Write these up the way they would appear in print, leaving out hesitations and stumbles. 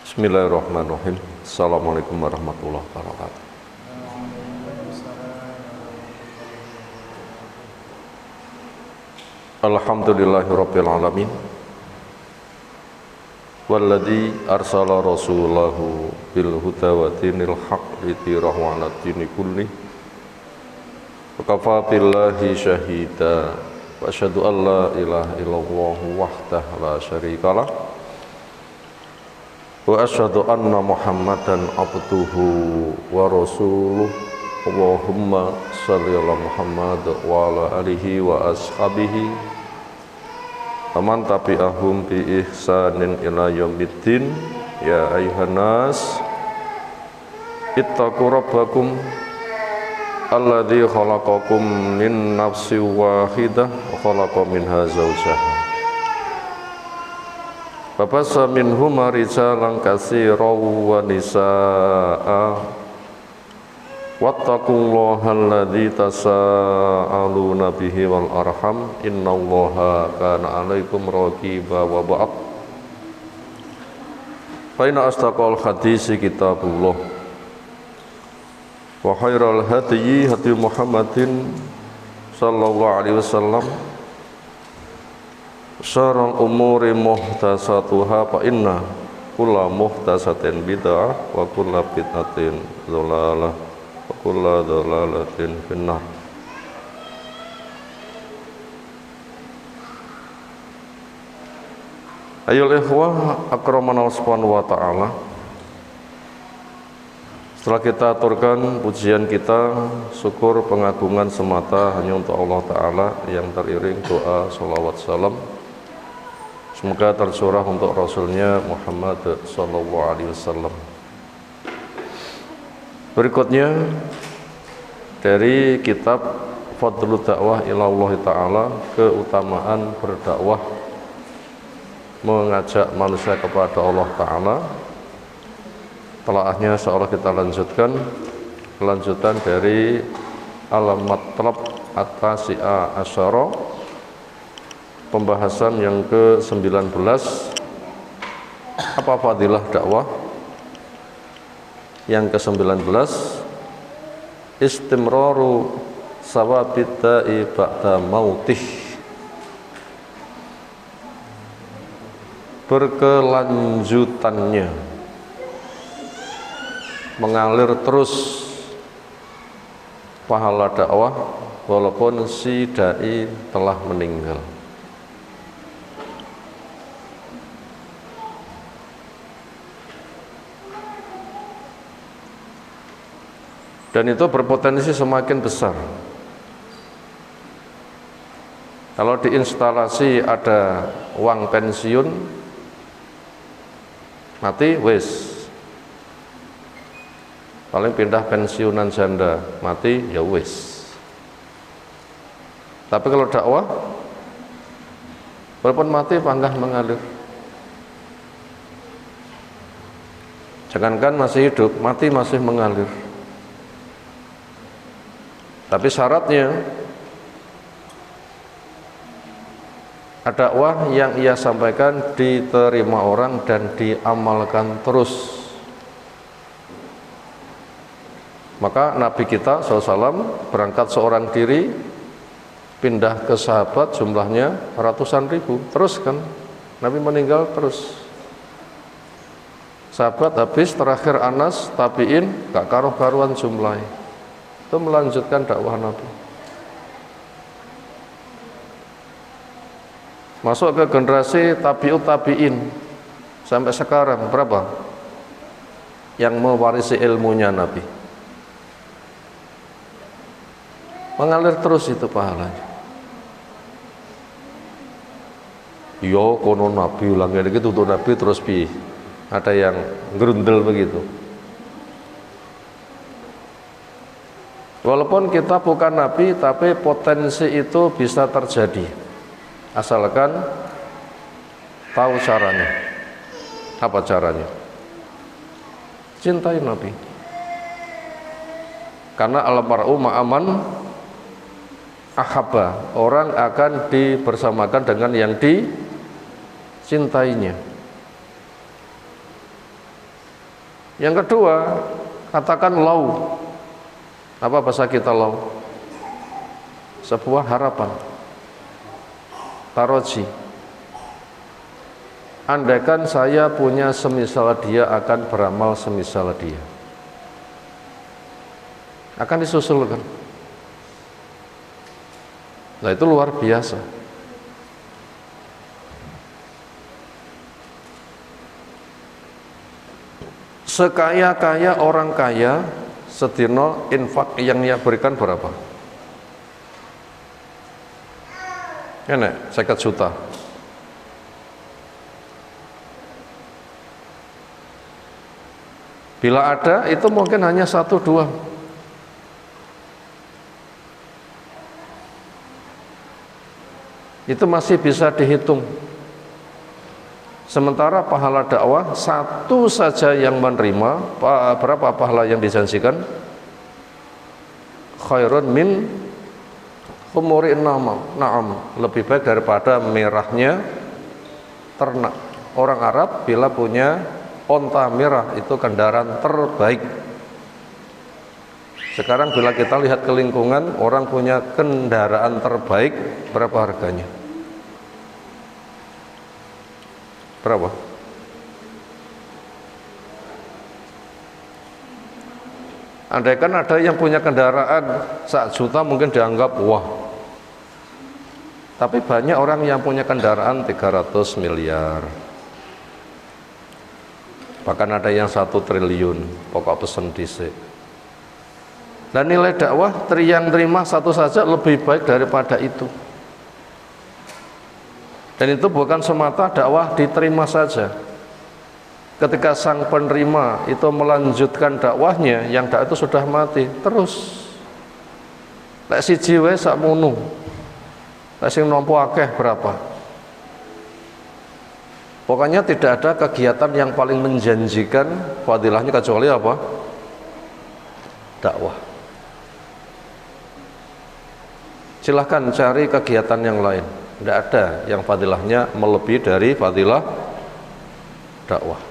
Bismillahirrahmanirrahim. Assalamualaikum warahmatullahi wabarakatuh. Alhamdulillahirabbil alamin. Walladzi arsala rasulahu bil huda wa dinil haqq lidhirahu 'ala dini kulli. Wa kafa billahi syahida. Wa asyhadu an la ilaha illallah wahdahu la syarikalah. Wa asyhadu anna Muhammadan abduhu wa rasuluh. Allahumma shalli ala Muhammad wa ala alihi wa ashabihi aman tabi'ahum bi ihsanin ila yaumiddin. Ya ayuhan nas ittaqu rabbakum alladzi khalaqakum min nafsin wahidah wa khalaqa minha zawjaha Babasa minhuma rijalan katsiran wa nisaa'a wattaqullaha alladzi tasaaluna bihi wal arham innallaha kana 'alaikum raqiba wa ba'd. Fa inna asdaqal hadisi kitabullah wa khairal hadyi hadi Muhammadin sallallahu alaihi wasallam. Syarrul umuri muhdatsatuha fa inna kulla muhdatsatin bid'ah wa kulla bid'atin dhalalah wa kulla dhalalatin finnar. Ayol ikhwah akramana subhanahu wa ta'ala. Setelah kita aturkan pujian kita, syukur pengagungan semata hanya untuk Allah Ta'ala yang teriring doa salawat salam semoga tercurah untuk Rasulnya Muhammad sallallahu alaihi wasallam. Berikutnya dari kitab Fadlul Dakwah Ilallah Ta'ala, keutamaan berdakwah mengajak manusia kepada Allah Ta'ala. Telaahnya seolah kita lanjutkan kelanjutan dari Al-Matlab At-Tasi'a Asyara, pembahasan yang ke-19, apa fadilah dakwah. Yang ke-19, istimraru sawabid da'i ba'da mautih, berkelanjutannya, mengalir terus pahala dakwah walaupun si dai telah meninggal. Dan itu berpotensi semakin besar. Kalau di instalasi ada uang pensiun, mati wis. Paling pindah pensiunan janda, mati ya wis. Tapi kalau dakwah, walaupun mati panggah mengalir. Jangankan masih hidup, mati masih mengalir. Tapi syaratnya dakwah yang ia sampaikan diterima orang dan diamalkan terus. Maka Nabi kita SAW berangkat seorang diri, pindah ke sahabat jumlahnya ratusan ribu, terus kan Nabi meninggal terus. Sahabat habis, terakhir Anas, tabi'in, gak karuh-karuan jumlahnya. Itu melanjutkan dakwah Nabi. Masuk ke generasi tabi'ut tabi'in sampai sekarang berapa yang mewarisi ilmunya Nabi? Mengalir terus itu pahalanya. Yo kono Nabi ulang gitu untuk Nabi terus pi. Ada yang gerundel begitu. Walaupun kita bukan Nabi, tapi potensi itu bisa terjadi asalkan tahu caranya. Apa caranya? Cintai Nabi. Karena al-mar'u ma'aman ahabba, orang akan dibersamakan dengan yang dicintainya. Yang kedua, katakan lau. Apa bahasa kita lau? Sebuah harapan, taroji. Andaikan saya punya semisal dia, akan beramal semisal dia, akan disusulkan. Nah, itu luar biasa. Sekaya-kaya orang kaya sedino infak yang ia berikan berapa? Enak, 50 juta. Bila ada, itu mungkin hanya 1-2. Itu masih bisa dihitung. Sementara pahala dakwah, satu saja yang menerima, berapa pahala yang dijanjikan? Khairun min humuri na'am, lebih baik daripada merahnya ternak. Orang Arab bila punya onta merah itu kendaraan terbaik. Sekarang bila kita lihat ke lingkungan, orang punya kendaraan terbaik, berapa harganya? Berapa? Andaikan ada yang punya kendaraan 1 juta mungkin dianggap wah. Tapi banyak orang yang punya kendaraan 300 miliar. Bahkan ada yang 1 triliun, pokok pesen dhisik. Dan nilai dakwah yang terima satu saja lebih baik daripada itu. Dan itu bukan semata dakwah diterima saja. Ketika sang penerima itu melanjutkan dakwahnya, yang dakwah itu sudah mati, terus. Lek siji wae sakmono. Lek sing nampa akeh berapa? Pokoknya tidak ada kegiatan yang paling menjanjikan fadilahnya kecuali apa? Dakwah. Silahkan cari kegiatan yang lain. Tidak ada yang fadilahnya melebihi dari fadilah dakwah.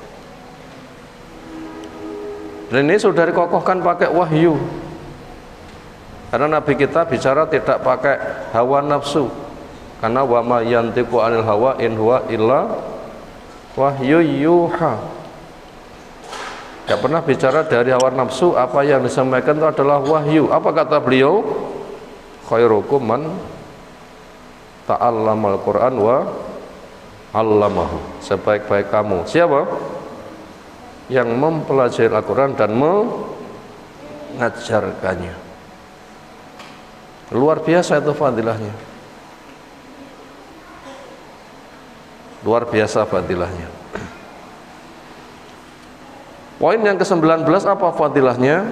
Dan ini sudah dikokohkan pakai wahyu. Karena Nabi kita bicara tidak pakai hawa nafsu. Karena wa ma yantiqu 'anil hawa in huwa illa wahyu yuha. Tidak pernah bicara dari hawa nafsu, apa yang disampaikan itu adalah wahyu. Apa kata beliau? Khairukum man ta'allamal Qur'an wa 'allamahu. Sebaik-baik kamu siapa? Yang mempelajari Al-Qur'an dan mengajarkannya. Luar biasa itu fadilahnya. Luar biasa fadilahnya. Poin yang ke-19, apa fadilahnya?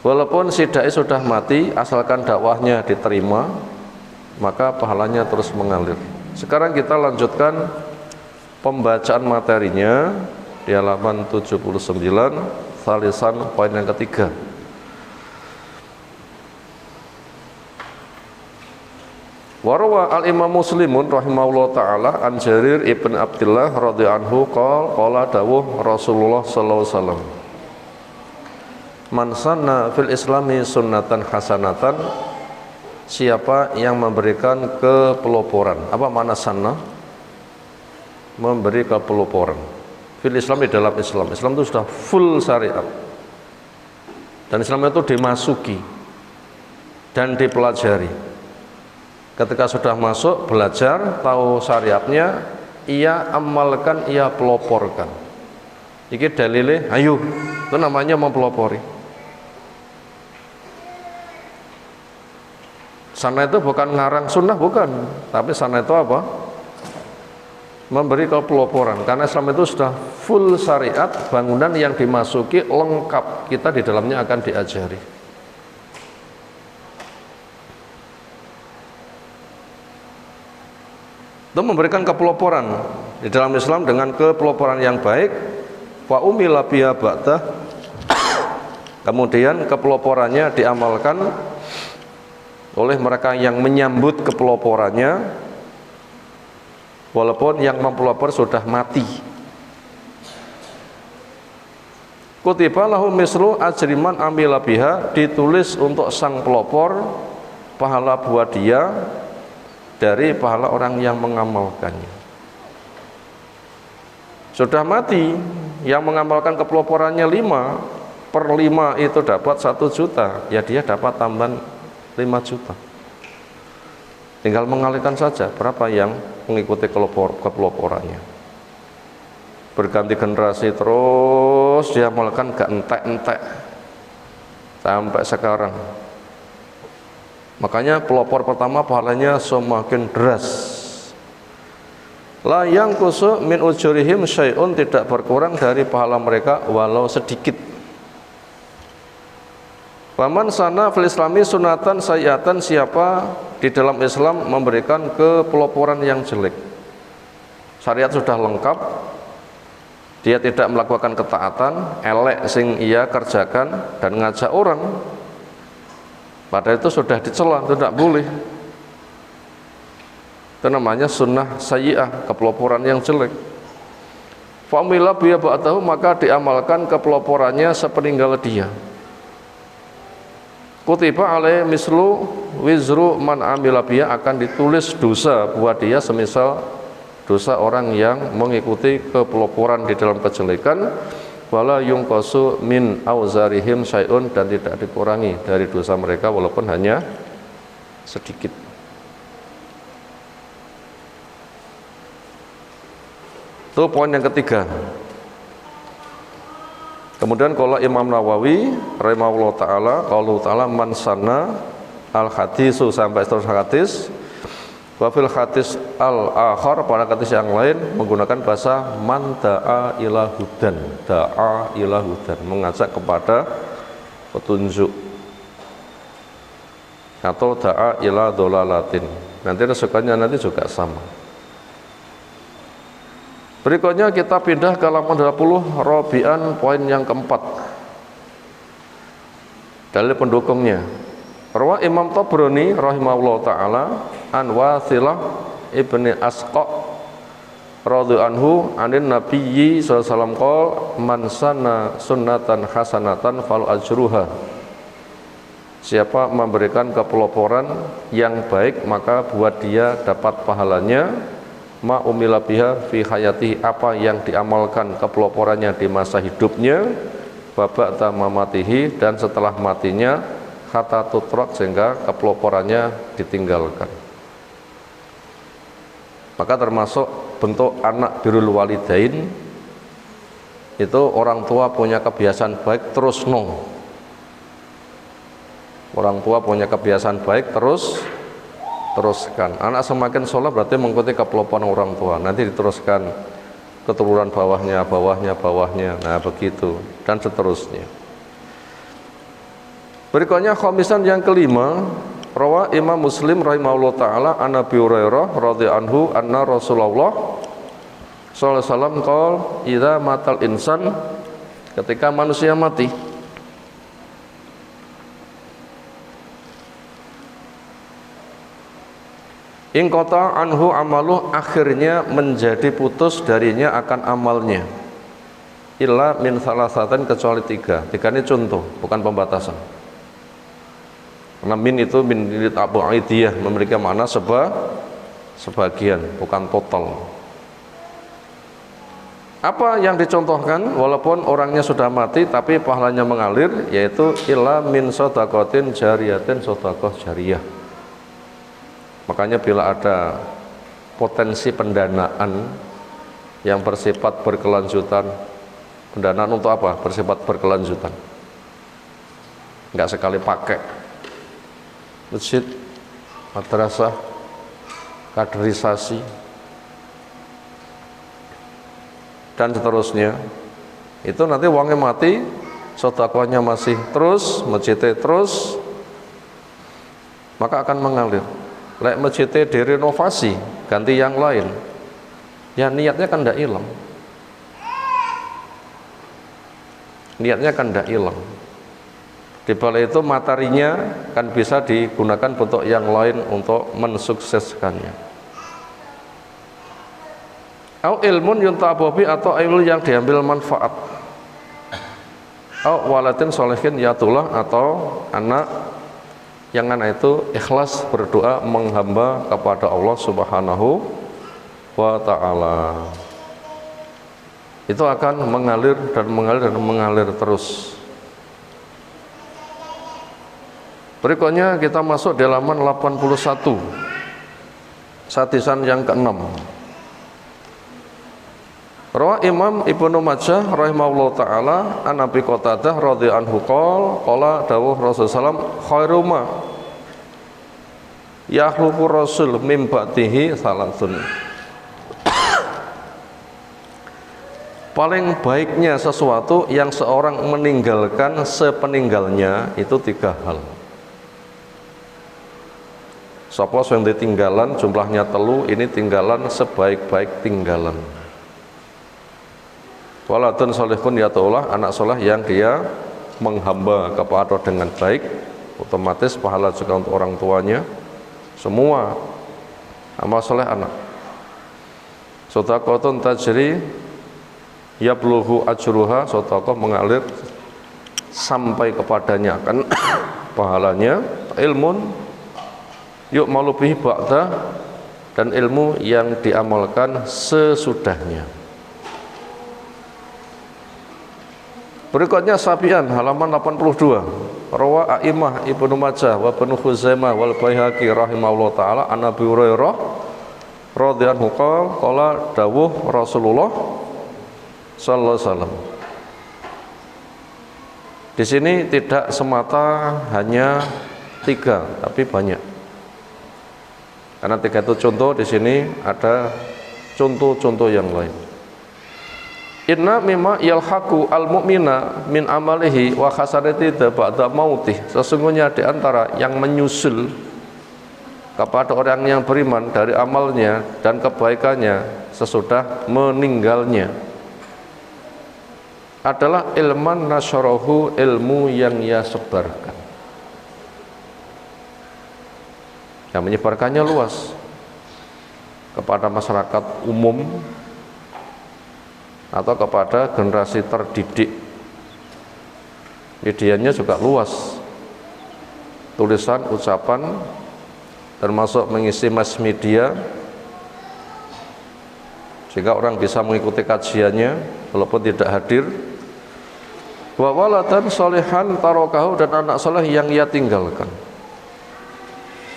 Walaupun si dai sudah mati, asalkan dakwahnya diterima, maka pahalanya terus mengalir. Sekarang kita lanjutkan pembacaan materinya di halaman 79, salisan poin yang ketiga. Warawa al-Imam Muslimun rahimahullah ta'ala an Jarir ibn Abdullah radhiyallahu anhu qala dawuh Rasulullah sallallahu alaihi wasallam, man sanna fil islami sunnatan hasanatan, siapa yang memberikan kepeloporan. Apa makna sanna? Memberi kepeloporan. Fil Islam, di dalam Islam. Islam itu sudah full syariat. Dan Islam itu dimasuki dan dipelajari. Ketika sudah masuk, belajar, tahu syariatnya, ia amalkan, ia peloporkan. Ini dalilnya, ayo, itu namanya mempelopori. Sana itu bukan ngarang sunnah, bukan. Tapi sana itu apa? Memberi kepeloporan. Karena Islam itu sudah full syariat, bangunan yang dimasuki lengkap. Kita di dalamnya akan diajari. Itu memberikan kepeloporan di dalam Islam dengan kepeloporan yang baik. Wa umila biha ba'da, kemudian kepeloporannya diamalkan oleh mereka yang menyambut kepeloporannya, walaupun yang mempelopor sudah mati. Kutiba lahu mislu ajriman amila biha, ditulis untuk sang pelopor pahala buat dia dari pahala orang yang mengamalkannya. Sudah mati, yang mengamalkan kepeloporannya 5/5 itu dapat 1 juta, ya dia dapat tambahan 5 juta. Tinggal mengalihkan saja berapa yang mengikuti kepeloporannya. Berganti generasi terus dia melakukan gak entek-entek sampai sekarang. Makanya pelopor pertama pahalanya semakin deras. La yang kusuk min ujurihim syai'un, tidak berkurang dari pahala mereka walau sedikit. Waman sana fil islami sunatan sayyatan, siapa di dalam Islam memberikan kepeloporan yang jelek, syariat sudah lengkap, dia tidak melakukan ketaatan, elek sing ia kerjakan dan ngajak orang, padahal itu sudah dicela, tidak boleh. Itu namanya sunnah sayyi'ah, kepeloporan yang jelek. Fa'amila biya ba'dahu, maka diamalkan kepeloporannya sepeninggal dia. Kutiba alaih mislu wizru man amila biya, akan ditulis dosa buat dia semisal dosa orang yang mengikuti kepeloporan di dalam kejelekan. Wala yungqasu min auzarihim syai'un, dan tidak dikurangi dari dosa mereka walaupun hanya sedikit. Itu poin yang ketiga. Kemudian kalau Imam Nawawi rahimahullah taala, qaulu taala man sanna al hadisu, sampai seterusnya hadis. Wa fil hadis al akhar, pada hadis yang lain menggunakan bahasa man da'a ila hudan, da'a ila hudan, mengajak kepada petunjuk, atau da'a ila dolalatin. Nanti resukannya nanti juga sama. Berikutnya kita pindah ke halaman 20, Rabi'an, poin yang keempat. Dalil pendukungnya. Rawa Imam Tabrani rahimahullah taala an Wasilah ibni Asqa radhiyallahu anhu anin nabiyyi sallallahu alaihi wasallam qol man sanna sunnatan hasanatan fal ajruha. Siapa memberikan kepeloporan yang baik, maka buat dia dapat pahalanya. Ma umila biha fi hayati, apa yang diamalkan kepeloporannya di masa hidupnya, baba'ta mamatihi, dan setelah matinya, hatta tutrak, sehingga kepeloporannya ditinggalkan. Maka termasuk bentuk anak birrul walidain itu orang tua punya kebiasaan baik terus orang tua punya kebiasaan baik teruskan. Anak semakin soleh berarti mengikuti kepeloporan orang tua, nanti diteruskan keturunan bawahnya, nah begitu dan seterusnya. Berikutnya khamisan yang kelima, rawa Imam Muslim rahimahullah taala an Abi Hurairah radhiyallahu anhu anna Rasulullah sallallahu alaihi wasallam qol idza matal insan, ketika manusia mati, ingkota anhu amaluh, akhirnya menjadi putus darinya akan amalnya, illa min salasatin, kecuali 3 ini contoh, bukan pembatasan. Karena min itu min abu'idiyah, memiliki makna sebagian, bukan total. Apa yang dicontohkan walaupun orangnya sudah mati tapi pahalanya mengalir, yaitu illa min shadaqatin jariyatin, sedekah jariyah. Makanya bila ada potensi pendanaan yang bersifat berkelanjutan, pendanaan untuk apa? Bersifat berkelanjutan, enggak sekali pakai, masjid, madrasah, kaderisasi, dan seterusnya, itu nanti uangnya mati, sedekahnya masih terus, masjidnya terus, maka akan mengalir. Lek masjidnya direnovasi, ganti yang lain, ya niatnya kan tidak hilang, Di balik itu materinya kan bisa digunakan bentuk yang lain untuk mensukseskannya. Au ilmun yuntababi, atau ilmu yang diambil manfaat. waladin sholihin yatullah, atau anak yang anak itu ikhlas berdoa menghamba kepada Allah Subhanahu wa ta'ala. Itu akan mengalir dan mengalir dan mengalir terus. Berikutnya kita masuk di halaman 81, satisan yang ke-6. Rawa Imam Ibnu Majah rahimahullah ta'ala an Abi Qatadah radhiyallahu anhu qala dawuh Rasulullah sallam khairu ma yahluqu rasul mim ba'dihi salatun. Paling baiknya sesuatu yang seorang meninggalkan sepeninggalnya itu 3 hal. Sapa sing ditinggalan jumlahnya 3, ini tinggalan sebaik-baik tinggalan. Waladun sholihun yatullah, anak soleh yang dia menghamba kepada dengan baik, otomatis pahala juga untuk orang tuanya. Semua amal soleh anak. Shadaqatun tajri yablughu ajruha, sedekah mengalir sampai kepadanya kan pahalanya. Ilmun yu'malu bihi ba'da, dan ilmu yang diamalkan sesudahnya. Berikutnya Sabian halaman 82. Rawa A'imah Ibnu Majah wa Ibnu Khuzaimah wal Baihaqi rahimahullah taala an Abi Hurairah radhiyallahu anhu qala dawuh Rasulullah sallallahu alaihi wasallam. Di sini tidak semata hanya 3, tapi banyak. Karena 3 itu contoh, di sini ada contoh-contoh yang lain. Inna mimma yalhaqu al-mu'mina min amalihi wa khasarati ba'da mautih. Sesungguhnya di antara yang menyusul kepada orang yang beriman dari amalnya dan kebaikannya sesudah meninggalnya adalah ilman nasyarahu, ilmu yang ia sebarkan. Yang menyebarkannya luas kepada masyarakat umum atau kepada generasi terdidik. Medianya juga luas, tulisan, ucapan, termasuk mengisi mass media, sehingga orang bisa mengikuti kajiannya walaupun tidak hadir. Wa waladan sholihan tarokahu, dan anak soleh yang ia tinggalkan.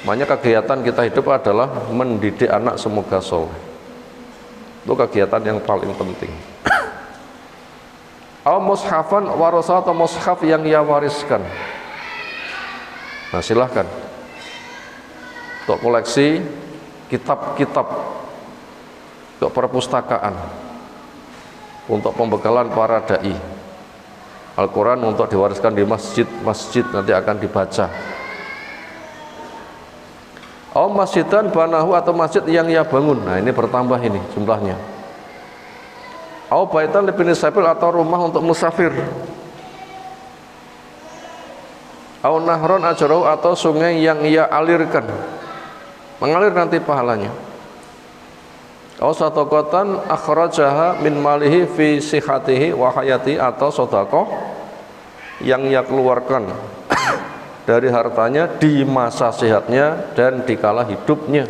Makanya kegiatan kita hidup adalah mendidik anak semoga soleh. Itu kegiatan yang paling penting. Al mushafan warasa, atau mushaf yang ia wariskan. Nah silahkan untuk koleksi kitab-kitab, untuk perpustakaan, untuk pembekalan para dai. Al-Quran untuk diwariskan di masjid-masjid, nanti akan dibaca. Al masjidan banahu, atau masjid yang ia bangun. Nah ini bertambah ini jumlahnya. Au baitan libni sabil, atau rumah untuk musafir. Au nahron ajrahu, atau sungai yang ia alirkan, mengalir nanti pahalanya. Au sadaqatan akhrajaha min malihi fi sihhatihi wa hayati, atau sedekah yang ia keluarkan dari hartanya di masa sehatnya dan di kala hidupnya.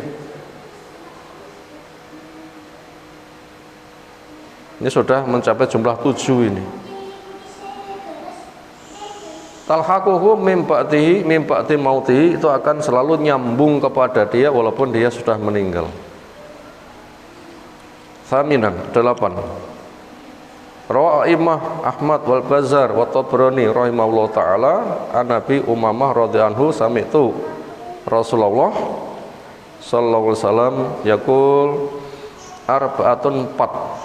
Ini sudah mencapai jumlah 7 ini. Talhaquhu mim ba'di mautihi, itu akan selalu nyambung kepada dia walaupun dia sudah meninggal. Thaminan 8. Rawa Imam Ahmad wal Bazar wa Tabrani rahimahullah taala an Nabi Umamah radhiyallahu anhu sami'tu Rasulullah sallallahu alaihi wasallam yaqul arba'atun 4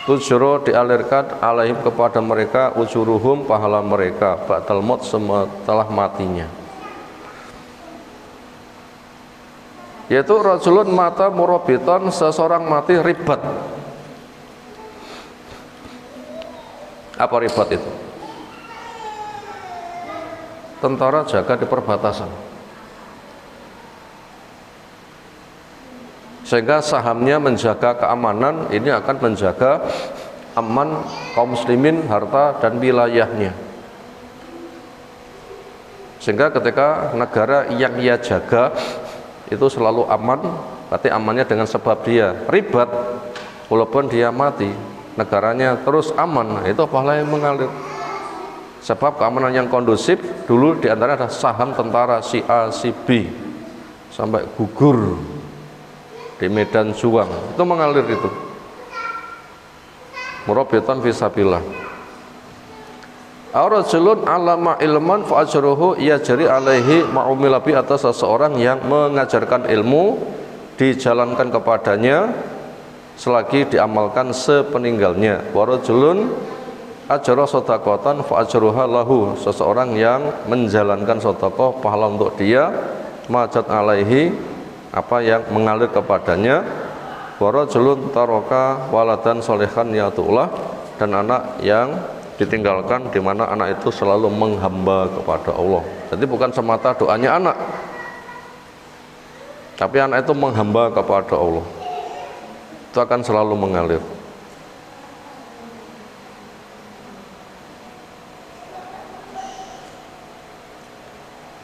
tujro dialirkan alaihim kepada mereka ujuruhum pahala mereka ba'dal maut setelah matinya, yaitu rajulun mata murabitan, seseorang mati ribat. Apa ribat itu? Tentara jaga di perbatasan, sehingga sahamnya menjaga keamanan, ini akan menjaga aman kaum muslimin, harta dan wilayahnya. Sehingga ketika negara yang ia jaga itu selalu aman, berarti amannya dengan sebab dia ribat, walaupun dia mati, negaranya terus aman, itu pahalanya mengalir. Sebab keamanan yang kondusif dulu diantara ada saham tentara si A, si B sampai gugur di medan juang, itu mengalir itu. Murabitan fisabilillah. Ar-rajulun alama ilman fa ajruhu yajri alaihi ma'umila bi, atas seseorang yang mengajarkan ilmu dijalankan kepadanya selagi diamalkan sepeninggalnya. Wa rajulun ajra shadaqatan fa ajruha lahu, seseorang yang menjalankan sedekah pahala untuk dia, majat alaihi, apa yang mengalir kepadanya. Wa rajulun taraka waladan sholihan yatullah, dan anak yang ditinggalkan di mana anak itu selalu menghamba kepada Allah. Jadi bukan semata doanya anak, tapi anak itu menghamba kepada Allah, itu akan selalu mengalir.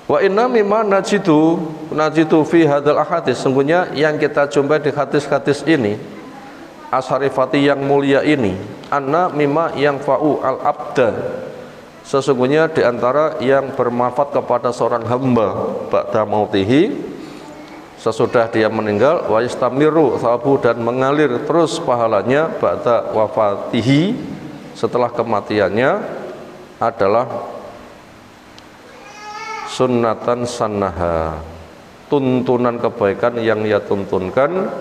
Wa inna mimma najidu fi hadzal ahadits, sungguhnya yang kita jumpai di hadis-hadis ini asharifati yang mulia ini, anna mimma yang fa'u al-abda, sesungguhnya diantara yang bermanfaat kepada seorang hamba ba'da mautihi, sesudah dia meninggal, wa yastamiru thawabu, dan mengalir terus pahalanya ba'da wafatihi, setelah kematiannya, adalah sunnatan sannaha, tuntunan kebaikan yang ia tuntunkan,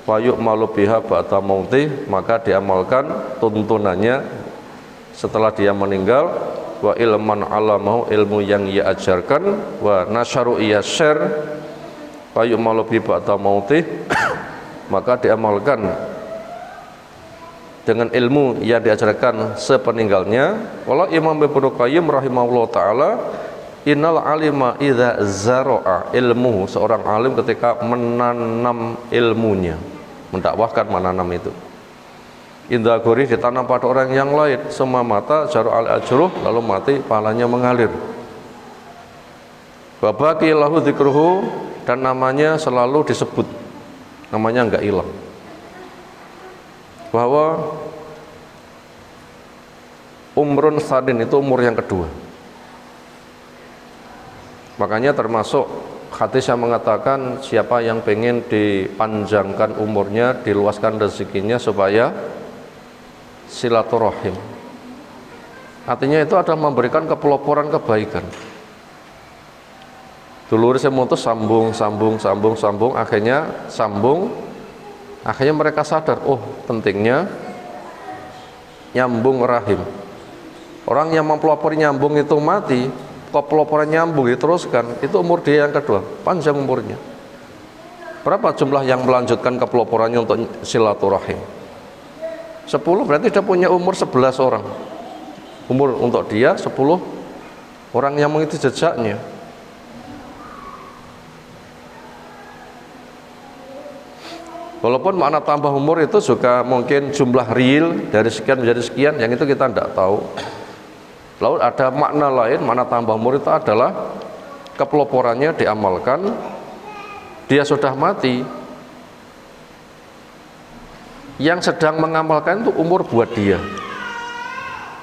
wa yu'malu biha ba'da mautih, maka diamalkan tuntunannya setelah dia meninggal, wa ilman alamahu, ilmu yang ia ajarkan, wa nasyaru ia share, wa yu'malu biha ba'da mautih, maka diamalkan dengan ilmu yang diajarkan sepeninggalnya. Walau Imam Ibnu Qayyim rahimahullah ta'ala, innal alima idza zara'a ilmuhu, seorang alim ketika menanam ilmunya, mendakwahkan, menanam itu, indah gurih, ditanam pada orang yang lain, semua mata jaru al ajruh, lalu mati pahalanya mengalir. Babaki lahu dzikruhu, dan namanya selalu disebut, namanya enggak hilang. Bahwa umrun sadin itu umur yang kedua. Makanya termasuk hadis yang mengatakan siapa yang pengen dipanjangkan umurnya, diluaskan rezekinya supaya silaturahim. Artinya itu adalah memberikan kepeloporan kebaikan. Dulur saya mutus sambung, akhirnya mereka sadar, oh pentingnya nyambung rahim. Orang yang mempelopori nyambung itu mati, kepeloporan nyambung diteruskan, itu umur dia yang kedua, panjang umurnya. Berapa jumlah yang melanjutkan kepeloporannya untuk silaturahim? 10, berarti dia punya umur 11 orang. Umur untuk dia 10 orang yang mengikuti jejaknya. Walaupun makna tambah umur itu juga mungkin jumlah real dari sekian menjadi sekian, yang itu kita tidak tahu. Lalu ada makna lain, makna tambah umur itu adalah kepeloporannya diamalkan, dia sudah mati, yang sedang mengamalkan itu umur buat dia,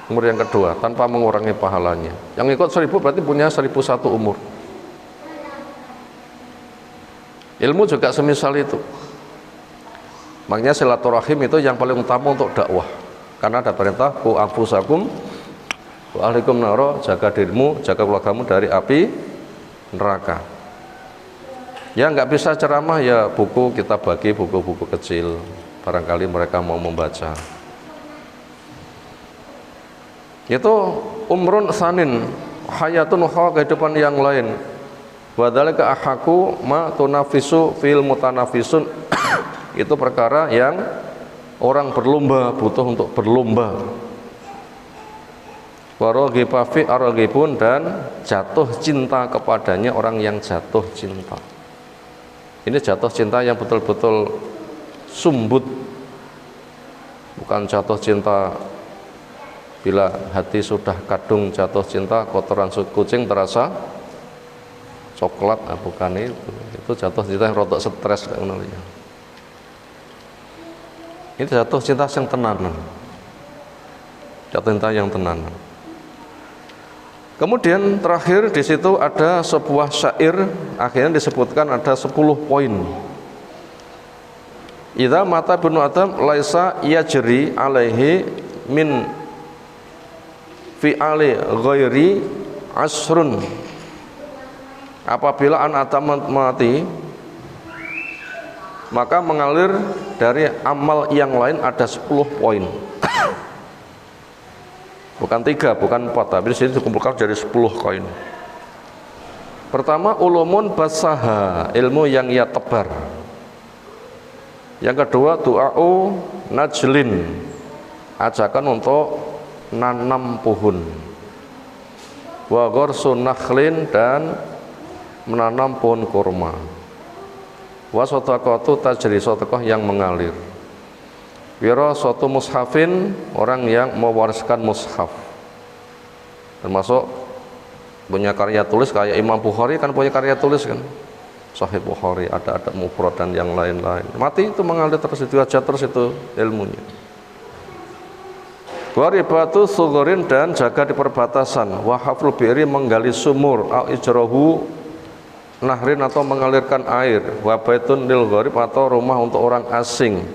umur yang kedua, tanpa mengurangi pahalanya. Yang ikut 1000 berarti punya 1001 umur. Ilmu juga semisal itu. Makanya silaturahim itu yang paling utama untuk dakwah, karena ada perintah ku anfusakum wa ahlikum naro, jaga dirimu, jaga keluargamu dari api neraka. Ya nggak bisa ceramah, ya buku kita bagi, buku-buku kecil, barangkali mereka mau membaca. Itu umrun sanin, hayatun ukhra, kehidupan yang lain. Wa dzalika ahaku ma tunafisu fil mutanafisun itu perkara yang orang berlomba, butuh untuk berlomba. Waraghiba fi araghibun, dan jatuh cinta kepadanya orang yang jatuh cinta. Ini jatuh cinta yang betul-betul sumbut, bukan jatuh cinta bila hati sudah kadung jatuh cinta, kotoran kucing terasa coklat. Nah, bukan itu jatuh cinta yang rodok stres kayak ngono ya. Ini jatuh cinta yang tenanan, jatuh cinta yang tenanan. Kemudian terakhir di situ ada sebuah syair, akhirnya disebutkan ada 10 poin. Idza mata ibnu Adam laisa yajri alaihi min fi'ali ghairi asrun. Apabila anak Adam mati, maka mengalir dari amal yang lain ada 10 poin. Bukan 3, bukan 4, tapi di sini dikumpulkan dari 10 poin. Pertama, ulumun basaha, ilmu yang ia tebar. Yang kedua, du'a'u najlin, ajakan untuk nanam pohon. Wa ghorsun nakhlin, dan menanam pohon kurma. Wa shadaqatu tajri, sedekah yang mengalir. Wira suatu mushafin, orang yang mewariskan mushaf, termasuk punya karya tulis kayak Imam Bukhari kan punya karya tulis kan, Sahih Bukhari, ada adab mufrad dan yang lain-lain. Mati itu mengalir terus, itu aja terus itu ilmunya. Waribatu sugurin, dan jaga di perbatasan. Wahaful bi'ri, menggali sumur. Au ijrohu nahrin, atau mengalirkan air. Wabaitun lil gharib, atau rumah untuk orang asing.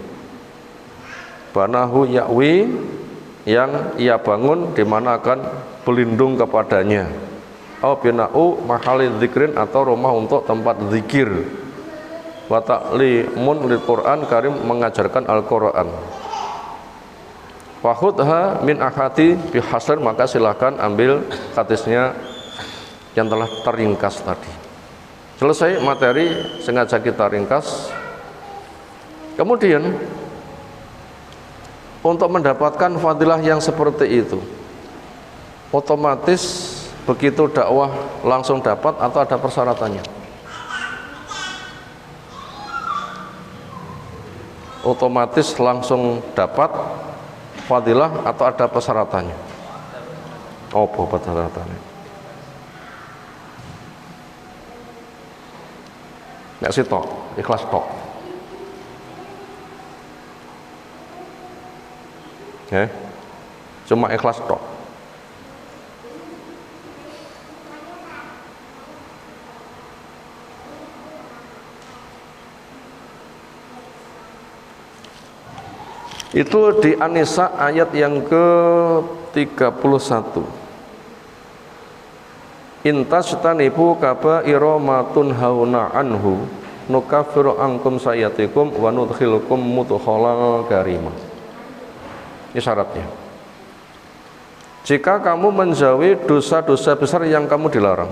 Banahu yakwi, yang ia bangun di mana akan berlindung kepadanya. Au bina'u mahali dzikrin, atau rumah untuk tempat zikir. Wa ta'limun lil Qur'an karim, mengajarkan Al-Qur'an. Fahudha min ahati bihasr, maka silahkan ambil hadisnya yang telah teringkas tadi. Selesai materi sengaja kita ringkas. Kemudian untuk mendapatkan fadilah yang seperti itu, otomatis begitu dakwah langsung dapat atau ada persyaratannya? Otomatis langsung dapat fadilah atau ada persyaratannya? Oh, persyaratannya. Nggak sih tok, ikhlas tok. Cuma ikhlas tok. Itu di An-Nisa ayat yang ke-31. Intashtanibu kaba'ira ma tunhauna anhu nukaffiru ankum sayyatikum wa nudkhilukum mudkhalan karima. Ini syaratnya. Jika kamu menjauhi dosa-dosa besar yang kamu dilarang,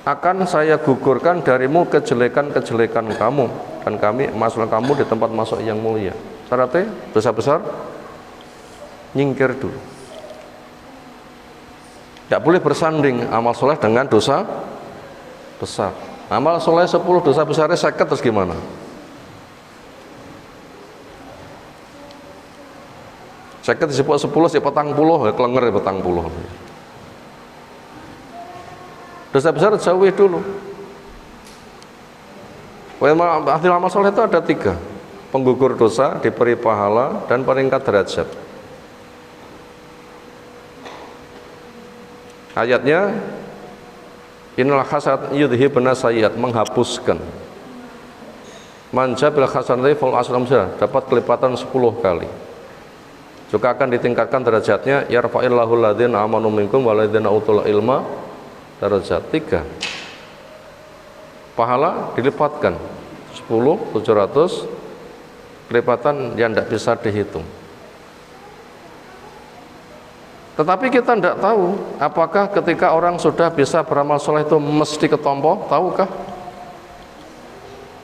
akan saya gugurkan darimu kejelekan-kejelekan kamu, dan kami masukkan kamu di tempat masuk yang mulia. Syaratnya dosa besar nyingkir dulu. Tidak boleh bersanding amal soleh dengan dosa besar. Amal soleh 10, dosa besarnya 50, terus gimana? Seket disebut 10, si petang puluh, ya kelenger petang puluh. Dosa besar jauhi dulu. Ahli amal soleh itu ada 3: penggugur dosa, diberi pahala, dan peningkat derajat. Ayatnya, innal hasanat yudhibna sayyi'at, menghapuskan. Manja bil hasanati fal asram, dapat kelipatan 10 kali. Juga akan ditingkatkan derajatnya, yarfa'illahu alladzina amanu minkum walladzina utul ilma darajat. 3, pahala dilipatkan 10, 700, kelipatan yang tidak bisa dihitung. Tetapi kita tidak tahu apakah ketika orang sudah bisa beramal soleh itu mesti ketompo, tahukah?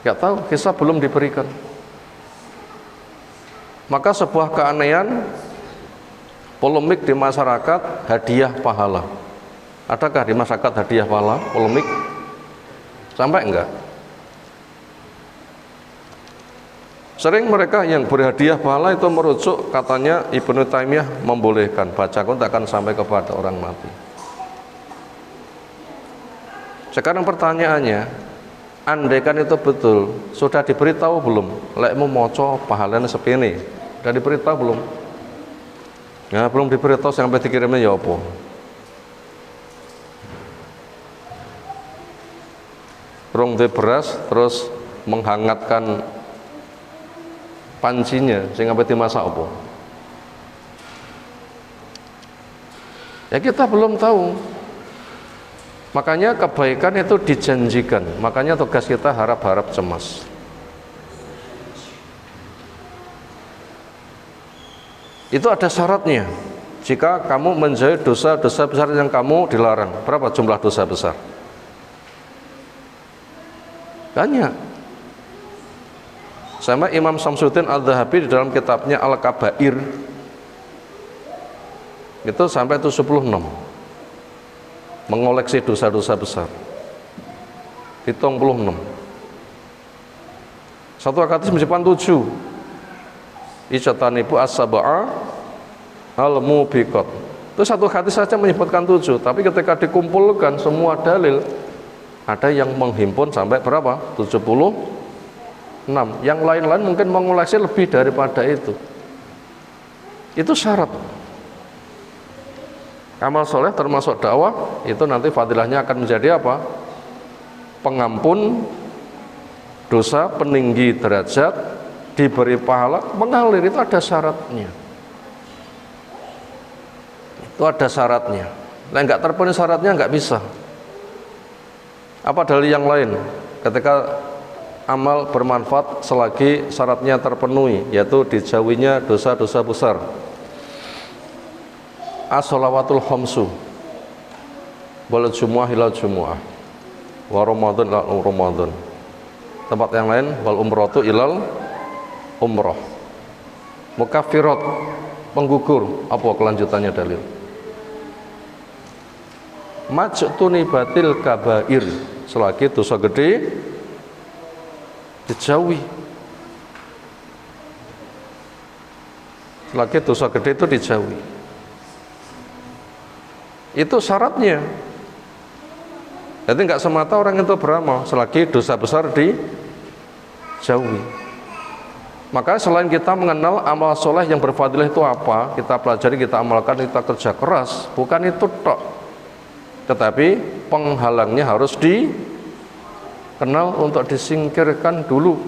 Tidak tahu, kisah belum diberikan. Maka sebuah keanehan, polemik di masyarakat, hadiah pahala. Adakah di masyarakat hadiah pahala, polemik? Sampai enggak? Sering mereka yang berhadiah pahala itu merujuk katanya Ibnu Taimiyah membolehkan baca kunut akan sampai kepada orang mati. Sekarang pertanyaannya, andaikan itu betul, sudah diberitahu belum? Lekmu moco pahalanya sepene, sudah diberitahu belum? Ya belum diberitahu sampai dikirimnya ya apa? Rong de beras terus menghangatkan pancinya sehingga dimasak apa? Ya kita belum tahu. Makanya kebaikan itu dijanjikan. Makanya tugas kita harap-harap cemas. Itu ada syaratnya. Jika kamu menjauhi dosa-dosa besar yang kamu dilarang, berapa jumlah dosa besar? Banyak. Sama Imam Samsuddin Al-Dhahabi di dalam kitabnya Al-Kabair itu sampai 76 mengoleksi dosa-dosa besar. Hitung 76. Satu hadis menyebutkan 7. Ijtanibu as-sab'a al-mubiqat. Itu satu hadis saja menyebutkan 7, tapi ketika dikumpulkan semua dalil ada yang menghimpun sampai berapa? 76. Yang lain-lain mungkin mengoleksi lebih daripada itu. Itu syarat. Amal soleh termasuk dakwah itu nanti fadilahnya akan menjadi apa? Pengampun dosa, peninggi derajat, diberi pahala, mengalir. Itu ada syaratnya. Itu ada syaratnya. Nah, enggak terpenuhi syaratnya enggak bisa. Apa dalil yang lain? Ketika amal bermanfaat selagi syaratnya terpenuhi, yaitu dijauhinya dosa-dosa besar. As-shalawatul khamsu wal jumu'ah ilal jumu'ah wa ramadhan ila ramadhan. Tempat yang lain wal umratu ilal umrah. Mukaffirat, penggugur. Apa kelanjutannya dalil? Majtuni batil kabair, selagi dosa gede dijauhi. Selagi dosa gede itu dijauhi. Itu syaratnya. Jadi enggak semata orang itu beramal selagi dosa besar dijauhi. Maka selain kita mengenal amal soleh yang berfadilah itu apa, kita pelajari, kita amalkan, kita kerja keras. Bukan itu tok, tetapi penghalangnya harus dikenal untuk disingkirkan dulu.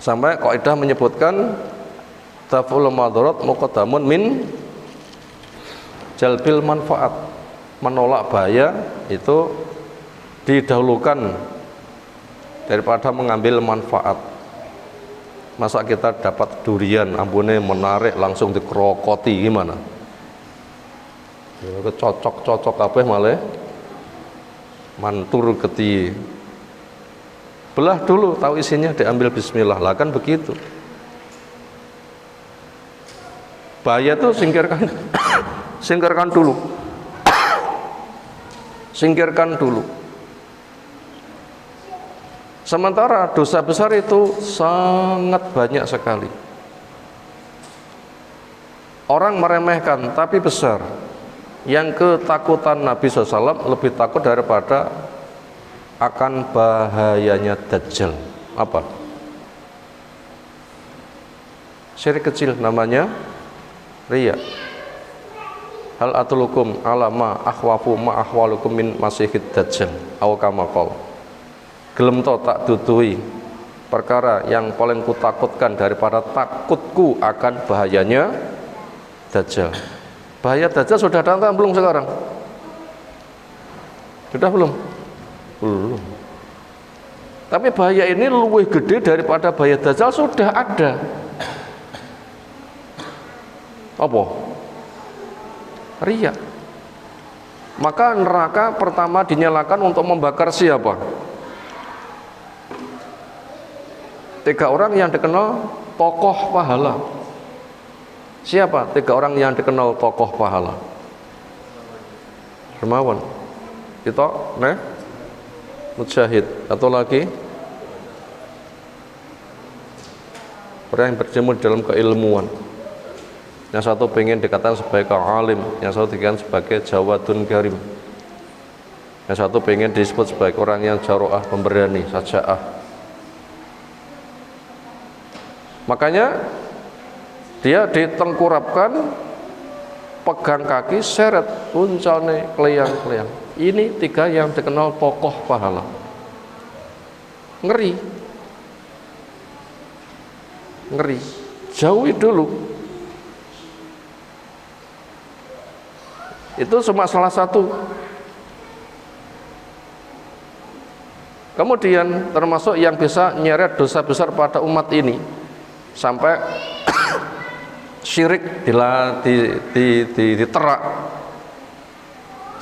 Sampai kaidah menyebutkan daf'ul madarat muqaddamun min jalbil manfaat. Menolak bahaya itu didahulukan daripada mengambil manfaat. Masa kita dapat durian, ambune menarik langsung dikerokoti, gimana? Ya, cocok kabeh malah mantur geti. Belah dulu, tahu isinya, diambil bismillah. Lah kan begitu. Bahaya itu singkirkan. Singkirkan dulu. Singkirkan dulu. Sementara dosa besar itu sangat banyak sekali. Orang meremehkan tapi besar. Yang ketakutan Nabi SAW lebih takut daripada akan bahayanya Dajjal. Apa? Syirik kecil, namanya riya. Hal atulukum alama akhwafu ma akhwalukum min masihid Dajjal aw kama qala. Gelem to tak dudui perkara yang paling kutakutkan daripada takutku akan bahayanya Dajjal. Bahaya Dajjal sudah datang belum sekarang? Sudah belum? Belum. Tapi bahaya ini lebih gede daripada bahaya Dajjal sudah ada. Apa? Riya. Maka neraka pertama dinyalakan untuk membakar siapa? 3 orang yang dikenal tokoh pahala. Siapa 3 orang yang dikenal tokoh pahala? Dermawan, kita, Mujahid, atau lagi orang yang berjemur dalam keilmuan. Yang satu pengen dikatakan sebagai alim, yang satu dikatakan sebagai jawadun karim, yang satu pengen disebut sebagai orang yang jaroah, pemberani, sajaah. Makanya dia ditengkurapkan, pegang kaki, seret, uncalne, kleyang-kleyang. Ini 3 yang dikenal tokoh pahala. Ngeri, ngeri. Jauhi dulu. Itu cuma salah satu. Kemudian termasuk yang bisa nyeret dosa besar pada umat ini sampai syirik diterak,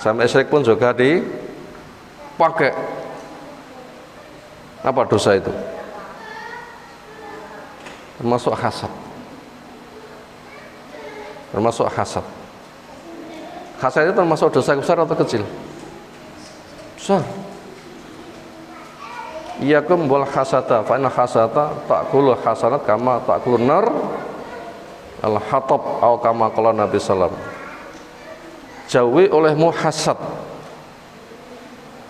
sampai syirik pun juga dipakai. Apa dosa itu? Termasuk hasad. Termasuk hasad. Hasad itu termasuk dosa besar atau kecil? Besar. Iyakum wal hasada, fa inna hasada ta'kulu hasanat kama ta'kulu nar al-hatab atau kama qala Nabi sallam. Jauhi olehmu hasad,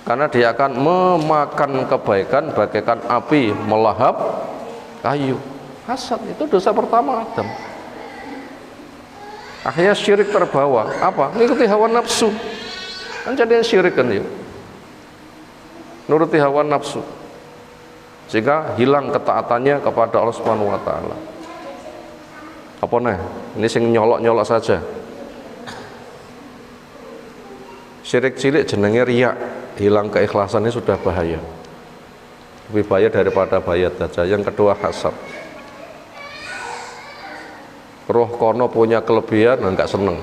karena dia akan memakan kebaikan bagaikan api melahap kayu. Hasad itu dosa pertama Adam. Akhirnya syirik terbawa. Apa? Mengikuti hawa nafsu. Kan jadi syirik kan ya. Nuruti hawa nafsu. Sehingga hilang ketaatannya kepada Allah Subhanahu wa taala. Apa nih? Ini sing nyolok-nyolok saja. Syirik cilik jenenge riya, hilang keikhlasannya sudah bahaya. Lebih bahaya daripada bahaya saja. Yang kedua hasad. Roh kono punya kelebihan, enggak seneng.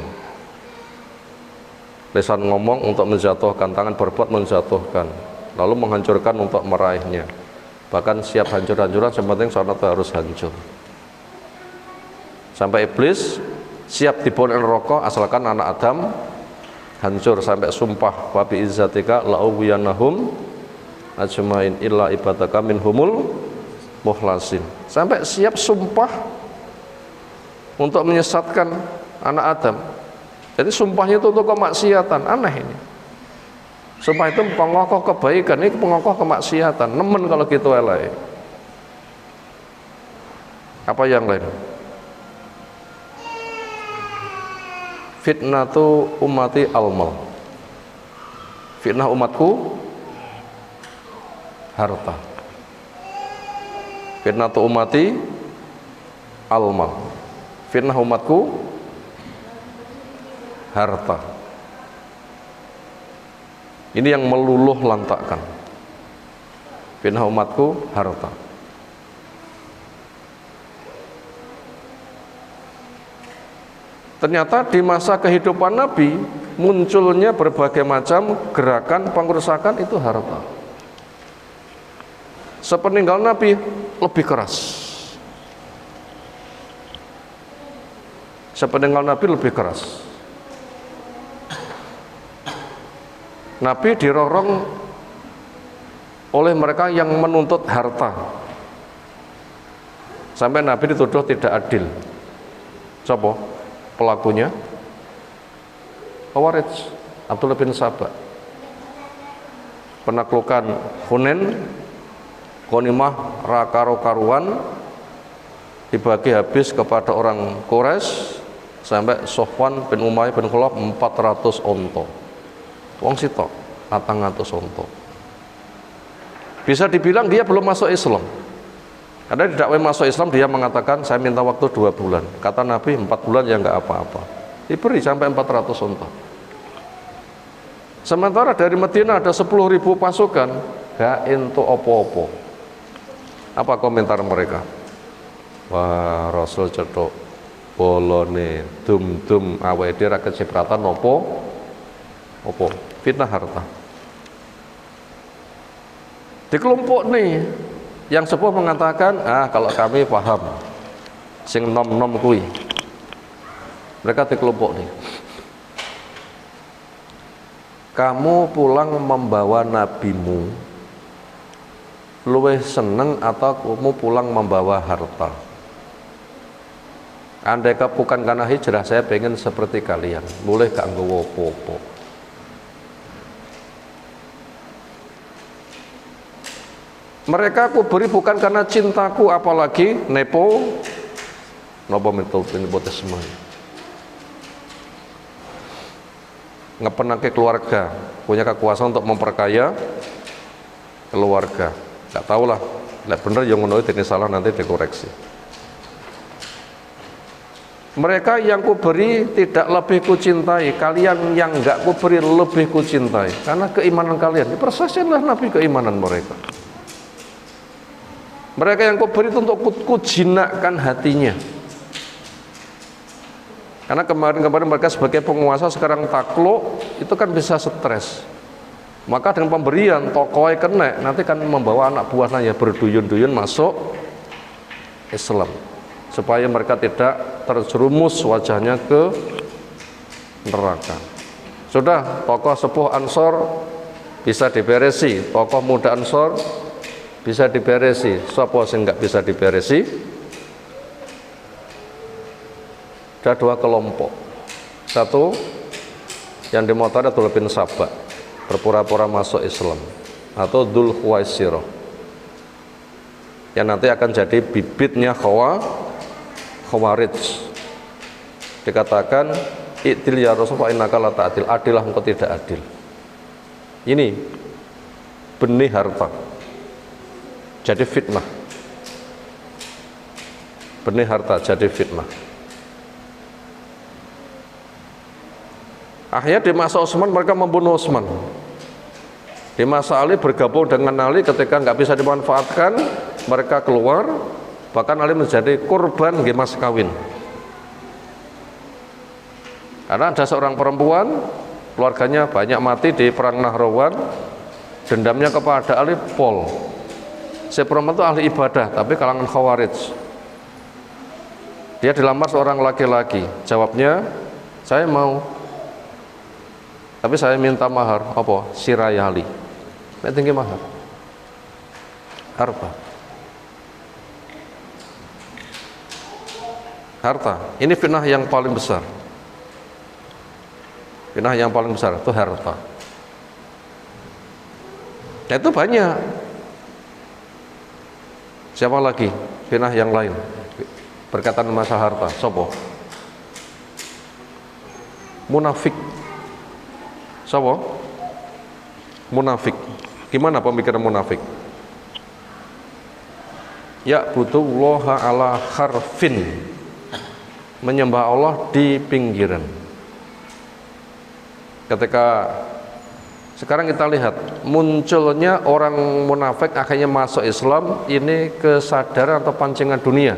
Lisan ngomong untuk menjatuhkan, tangan berbuat menjatuhkan, lalu menghancurkan untuk meraihnya. Bahkan siap hancur-hancuran, yang penting sana harus hancur. Sampai iblis siap dibawa neraka asalkan anak Adam hancur, sampai sumpah wa bi izzatika la'uwiyanahum ajmain illa ibadaka minhumul mukhlasin. Sampai siap sumpah untuk menyesatkan anak Adam. Jadi sumpahnya itu untuk kemaksiatan. Aneh ini. Sumpah itu pengokoh kebaikan, ini pengokoh kemaksiatan. Nemen kalau gitu elai. Apa yang lain? Fitnatu ummati almal. Fitnah umatku harta. Fitnatu ummati almal. Fitnah umatku harta. Ini yang meluluh lantakkan. Fitnah umatku harta. Ternyata di masa kehidupan Nabi munculnya berbagai macam gerakan pengrusakan itu harta. Sepeninggal Nabi lebih keras. Sepeninggal Nabi lebih keras. Nabi dirorong oleh mereka yang menuntut harta. Sampai Nabi dituduh tidak adil. Siapa pelakunya? Khawarij, Abdullah bin Sabah. Penaklukan Hunain, ghanimah rakaro-karuan dibagi habis kepada orang Quraisy, sampai Sofwan bin Umayyah bin Khalaf 400 onto. Wong sitok 400 onto. Bisa dibilang dia belum masuk Islam. Karena didakwa masuk Islam, dia mengatakan saya minta waktu 2 bulan. Kata Nabi 4 bulan ya enggak apa-apa. Diberi sampai 400 onto. Sementara dari Madinah ada 10.000 pasukan, gak ento opo-opo. Apa komentar mereka? Wah, Rasul cetok bolone dum-dum awake dhewe ra kecipratan opo? Fitnah harta. Di kelompok nih yang sepuh mengatakan, kalau kami paham sing nom-nom kui. Mereka di kelompok nih. Kamu pulang membawa nabimu luwih seneng atau kamu pulang membawa harta? Andai bukan karena hijrah, saya pengen seperti kalian. Boleh gak nggawa apa-apa. Mereka aku beri bukan karena cintaku, apalagi nepotisme. Ngepenake keluarga, punya kekuasaan untuk memperkaya keluarga. Gak tahu lah, nggak bener yang ngono ini salah, nanti dikoreksi. Mereka yang kuberi tidak lebih kucintai, kalian yang enggak kuberi lebih kucintai, karena keimanan kalian. Persesilah Nabi keimanan mereka. Mereka yang kuberi itu untuk kujinakkan hatinya. Karena kemarin mereka sebagai penguasa, sekarang takluk, itu kan bisa stres. Maka dengan pemberian tokohnya kena, nanti kan membawa anak buahnya berduyun-duyun masuk Islam, supaya mereka tidak terjerumus wajahnya ke neraka. Sudah, tokoh sepuh Ansor bisa diberesi, tokoh muda Ansor bisa diberesi. Siapa sing nggak bisa diberesi? Ada dua kelompok. Satu, yang dimotari Abdullah bin Sabah, berpura-pura masuk Islam, atau Dzul Khuwaisirah, yang nanti akan jadi bibitnya Khawarij. Dikatakan, "I'til ya Rasulullah innaka la ta'dil." Adilah engkau tidak adil. Ini benih harta. Jadi fitnah. Benih harta jadi fitnah. Akhirnya di masa Utsman mereka membunuh Utsman. Di masa Ali bergabung dengan Ali, ketika nggak bisa dimanfaatkan, mereka keluar. Bahkan Ali menjadi korban di mas kawin. Karena ada seorang perempuan, keluarganya banyak mati di perang Nahrawan, dendamnya kepada Ali pol. Si perempuan itu ahli ibadah, tapi kalangan Khawarij. Dia dilamar seorang laki-laki. Jawabnya, saya mau, tapi saya minta mahar. Apa? Sirayali. Nek tinggi mahar. Harta. Ini fitnah yang paling besar. Fitnah yang paling besar itu harta. Nah, itu banyak. Siapa lagi? Fitnah yang lain berkaitan masalah harta. Sopo? Munafik. Sopo? Munafik. Gimana pemikiran munafik? Ya butullaha ala harfin, menyembah Allah di pinggiran. Ketika sekarang kita lihat munculnya orang munafik akhirnya masuk Islam, ini kesadaran atau pancingan dunia.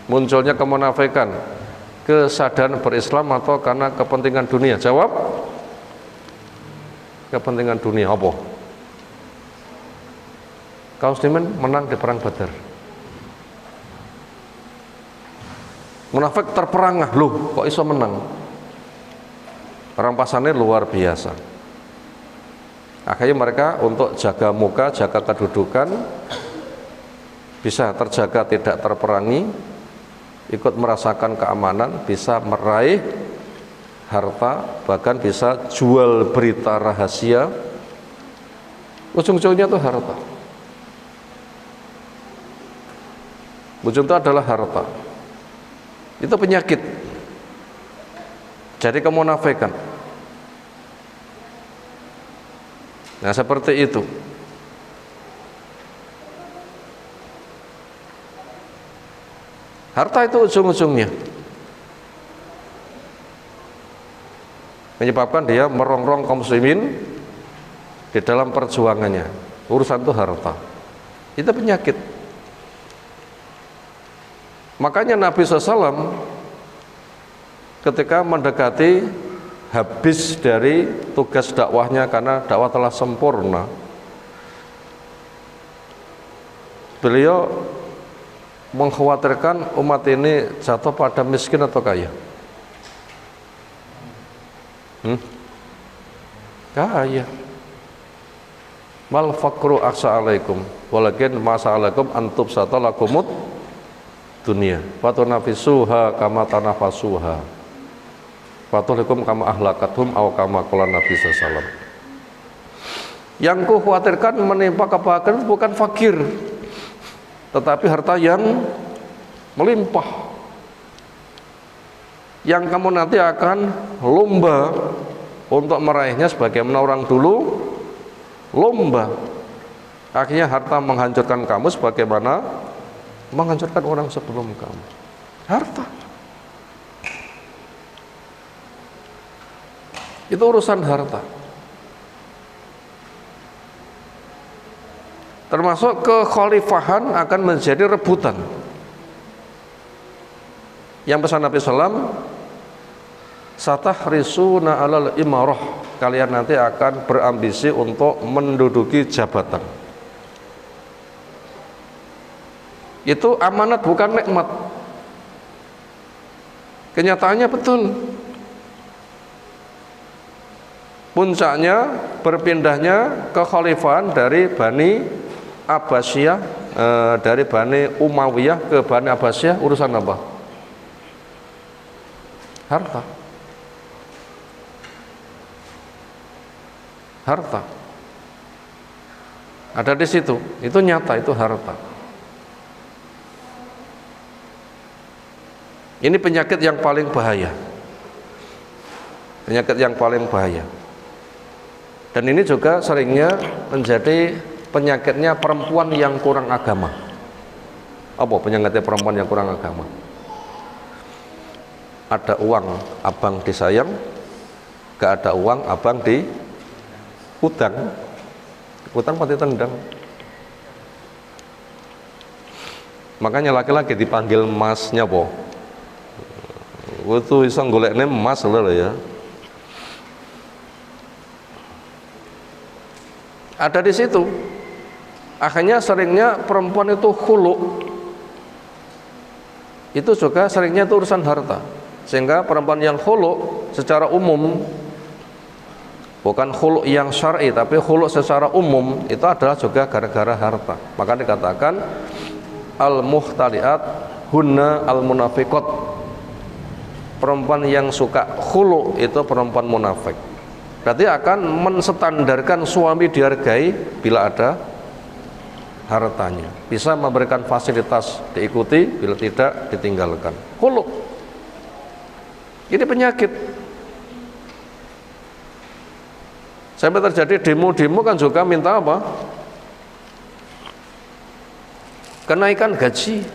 Munculnya kemunafikan, kesadaran berislam atau karena kepentingan dunia? Jawab, kepentingan dunia. Apa? Kaum muslimin menang di perang Badar. Munafik terperangah, loh kok iso menang? Rampasannya luar biasa. Akhirnya mereka untuk jaga muka, jaga kedudukan, bisa terjaga tidak terperangi, ikut merasakan keamanan, bisa meraih harta, bahkan bisa jual berita rahasia. Ujung-ujungnya itu harta. Ujung itu adalah harta. Itu penyakit. Jadi kemunafikan. Nah, seperti itu. Harta itu ujung-ujungnya menyebabkan dia merongrong kaum muslimin di dalam perjuangannya. Urusan itu harta. Itu penyakit. Makanya Nabi SAW ketika mendekati habis dari tugas dakwahnya, karena dakwah telah sempurna, beliau mengkhawatirkan umat ini jatuh pada miskin atau kaya. Kaya. mal faqru akhsha alaikum walakin masa'alaikum antub satalakumut dunia fatunafisuha kama tanafasuha fatulikum kama ahlakathum aw kama qala Nabi sallallahu. Yang ku khawatirkan menimpa kebahagiaan bukan fakir, tetapi harta yang melimpah, yang kamu nanti akan lomba untuk meraihnya sebagaimana orang dulu lomba. Akhirnya harta menghancurkan kamu sebagaimana menghancurkan orang sebelum kamu. Harta itu urusan harta. Termasuk kekhalifahan akan menjadi rebutan. Yang pesan Nabi SAW, satahrisuna alal imarah, kalian nanti akan berambisi untuk menduduki jabatan. Itu amanat bukan nikmat. Kenyataannya betul. Puncaknya berpindahnya kekhalifahan dari Bani Abbasiyah, dari Bani Umayyah ke Bani Abbasiyah, urusan apa? Harta. Harta ada di situ, itu nyata, itu harta. Ini penyakit yang paling bahaya, penyakit yang paling bahaya. Dan ini juga seringnya menjadi penyakitnya perempuan yang kurang agama. Apa penyakitnya perempuan yang kurang agama? Ada uang abang disayang, gak ada uang abang di utang. Utang pasti tendang. Makanya laki-laki dipanggil masnya po. Itu bisa golekne emas lho ya. Ada di situ. Akhirnya seringnya perempuan itu khulu. Itu juga seringnya itu urusan harta. Sehingga perempuan yang khulu secara umum, bukan khulu yang syar'i, tapi khulu secara umum, itu adalah juga gara-gara harta. Maka dikatakan al-muhtaliat hunna al-munafiqat. Perempuan yang suka khulu itu perempuan munafik. Berarti akan menstandarkan suami dihargai bila ada hartanya, bisa memberikan fasilitas diikuti, bila tidak ditinggalkan. Khulu ini penyakit. Sampai terjadi demo-demo kan juga minta apa? Kenaikan gaji.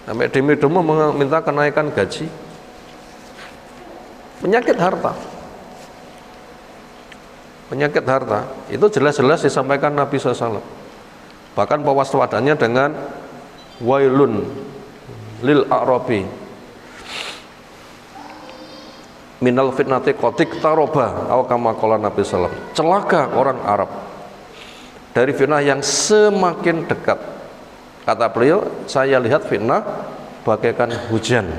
Sampai demo-demo meminta kenaikan gaji. Penyakit harta. Penyakit harta itu jelas-jelas disampaikan Nabi SAW. Bahkan pewaspadanya dengan wailun lil a'rabi minal fitnati qatik taroba atau kama qala Nabi SAW. Celaka orang Arab dari fitnah yang semakin dekat. Kata beliau, saya lihat fitnah bagaikan hujan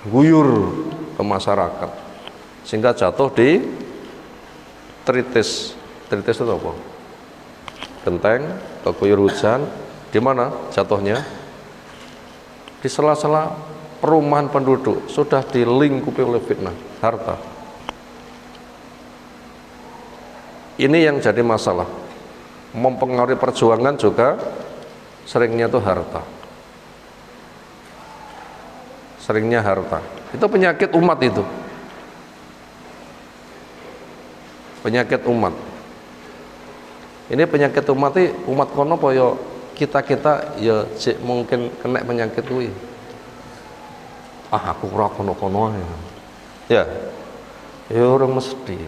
guyur ke masyarakat sehingga jatuh di tritis. Tritis itu apa? Genteng, keguyur hujan. Di mana jatuhnya? Di sela-sela perumahan penduduk, sudah dilingkupi oleh fitnah harta. Ini yang jadi masalah. Mempengaruhi perjuangan juga seringnya itu harta. Seringnya harta. Itu penyakit umat itu. Penyakit umat. Ini penyakit umat ini umat kono apa ya kita ya mungkin kena penyakit kuwi. Aku ora kono-kono ya. Ya orang mesti.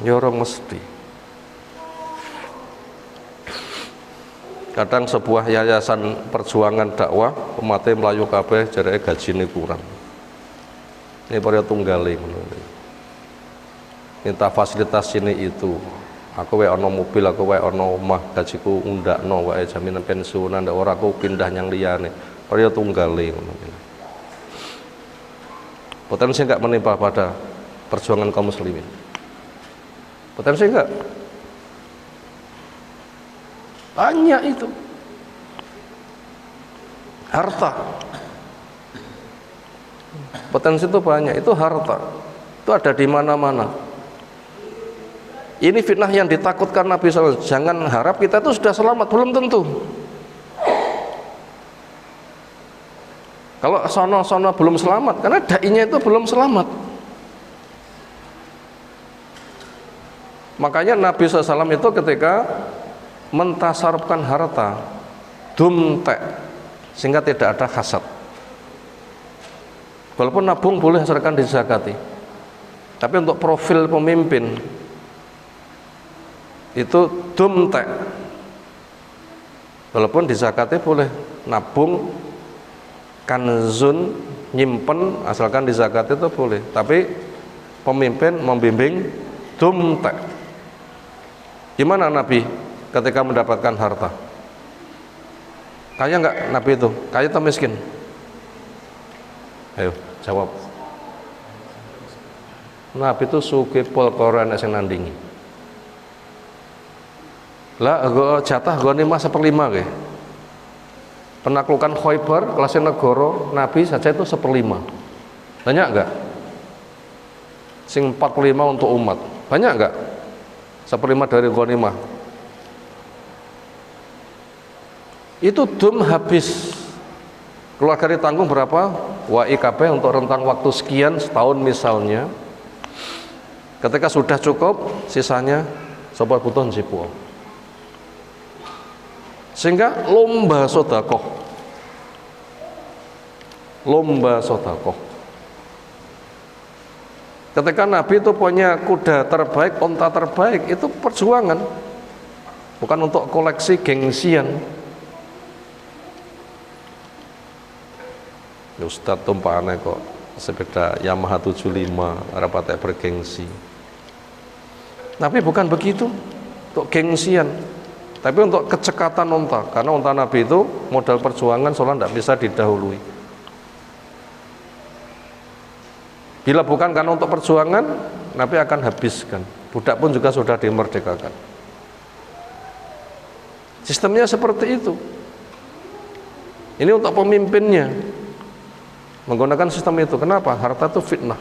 Ya orang mesti. Kadang sebuah yayasan perjuangan dakwah umatnya melayu kabeh jareke gajine kurang. Ini para tunggali minta fasilitas sini itu. Aku wae ana mobil, aku wae ana omah, gajiku undakno wae jaminan pensiunan, ndak ora aku pindah nyang liyane. Para tunggali ngono. Potensi enggak menimpa pada perjuangan kaum muslimin. Potensi enggak? Banyak itu. Harta. Potensi itu banyak, itu harta. Itu ada di mana-mana. Ini fitnah yang ditakutkan Nabi SAW. Jangan harap kita itu sudah selamat, belum tentu. Kalau sono-sono belum selamat, karena dai-nya itu belum selamat. Makanya Nabi SAW itu ketika mentasarufkan harta, dumtek, sehingga tidak ada hasad. Walaupun nabung boleh asalkan dizakati, tapi untuk profil pemimpin itu dumtek, walaupun dizakati boleh. Nabung, kanzun, nyimpen, asalkan dizakati itu boleh. Tapi pemimpin membimbing dumtek. Gimana Nabi ketika mendapatkan harta? Kaya enggak Nabi itu? Kaya atau miskin? Ayo jawab. Nabi itu sugih pol koran sing nandingi. Lah jatah gone mas 1/5 nggih. Penaklukan Khaybar kelasnya negara Nabi saja itu 1/5. Banyak enggak? Sing 45 untuk umat. Banyak enggak? 1/5 dari ghanimah. Itu dum habis. Keluarga ditanggung berapa? WIKP untuk rentang waktu sekian, setahun misalnya. Ketika sudah cukup, sisanya sapa butuh jipu. Sehingga lomba sodakoh. Lomba sodakoh. Ketika Nabi itu punya kuda terbaik, onta terbaik, itu perjuangan. Bukan untuk koleksi gengsian. Ustadz tumpahane kok sepeda Yamaha 75 rapatek bergengsi. Nabi bukan begitu untuk gengsian, tapi untuk kecekatan unta. Karena unta Nabi itu modal perjuangan soalnya tidak bisa didahului. Bila bukan karena untuk perjuangan, Nabi akan habiskan. Budak pun juga sudah dimerdekakan. Sistemnya seperti itu. Ini untuk pemimpinnya menggunakan sistem itu. Kenapa? Harta itu fitnah.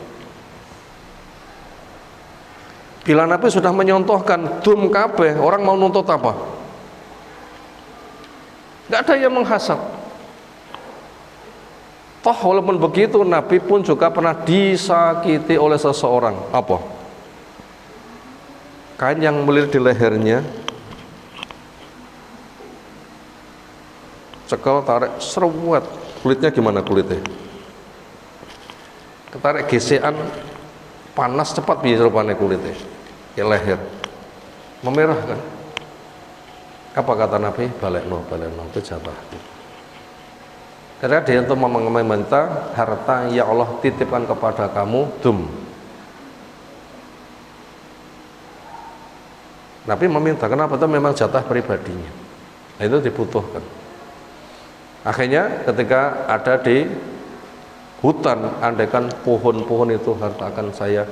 Bila Nabi sudah menyontohkan dum kabeh, orang mau nuntut apa? Gak ada yang menghasad. Toh walaupun begitu, Nabi pun juga pernah disakiti oleh seseorang. Apa? Kain yang melilit di lehernya, cekel, tarik, seruat. Kulitnya gimana kulitnya? Ketarik gesekan, panas cepat biar rupanya kulitnya ke leher, memerah kan. Apa kata Nabi? Balekno itu jatah. Karena dia untuk meminta harta ya Allah titipkan kepada kamu dum. Nabi meminta, kenapa? Itu memang jatah pribadinya. Nah, itu dibutuhkan. Akhirnya ketika ada di hutan, andaikan pohon-pohon itu harta akan saya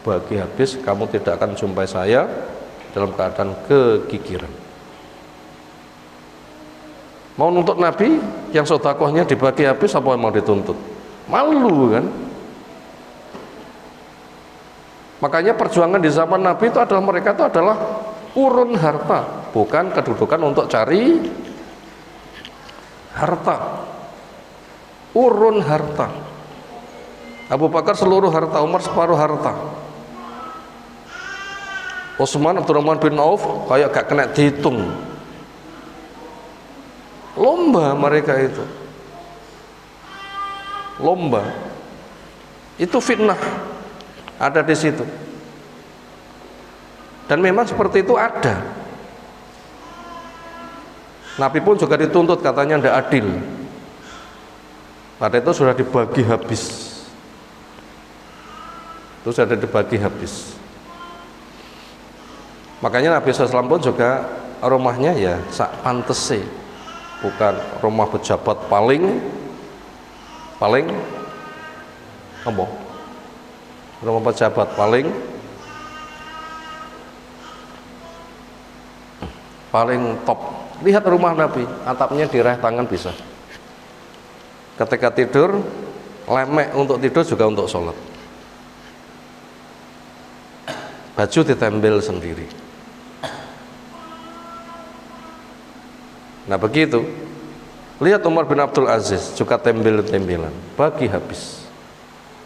bagi habis, kamu tidak akan jumpai saya dalam keadaan kegigiran. Mau nuntut Nabi yang sedekahnya dibagi habis, apa yang mau dituntut? Malu kan? Makanya perjuangan di zaman Nabi itu adalah mereka itu adalah urun harta, bukan kedudukan untuk cari harta. Urun harta. Abu Bakar seluruh harta, Umar separuh harta. Utsman Abdurrahman bin Auf kayak gak kena dihitung. Lomba mereka itu. Lomba. Itu fitnah. Ada di situ. Dan memang seperti itu ada. Nabi pun juga dituntut, katanya tidak adil. Pada itu sudah dibagi habis. Itu sudah dibagi habis. Makanya Nabi SAW pun juga rumahnya ya sak pantese, bukan rumah pejabat paling apa? Rumah pejabat paling paling top. Lihat rumah Nabi, atapnya diraih tangan bisa. Ketika tidur, lemek untuk tidur juga untuk sholat. Baju ditempel sendiri. Nah begitu. Lihat Umar bin Abdul Aziz juga tempel-tempelan, bagi habis.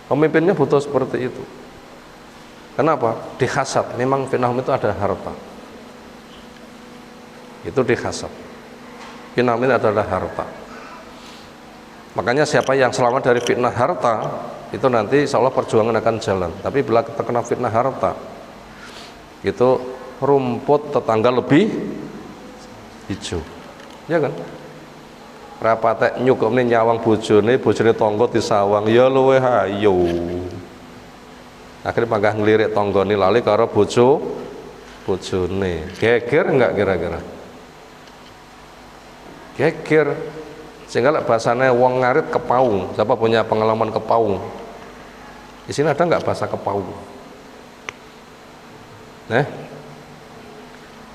Pemimpinnya butuh seperti itu. Kenapa? Dihasad. Memang fitnah itu ada harta. Itu dihasad. Fitnah ini adalah harta. Makanya siapa yang selamat dari fitnah harta, itu nanti insya Allah perjuangan akan jalan. Tapi bila terkena fitnah harta, itu rumput tetangga lebih hijau, ya kan? Rapatek nyukupne nyawang bojone tangga disawang, ya luweh ayo. Akhirnya panggah ngelirik tanggane lali karo bojone. Geger enggak kira-kira? Geger. Sehingga bahasanya wong ngarit kepaung. Siapa punya pengalaman kepaung? Di sini ada enggak bahasa kepaung?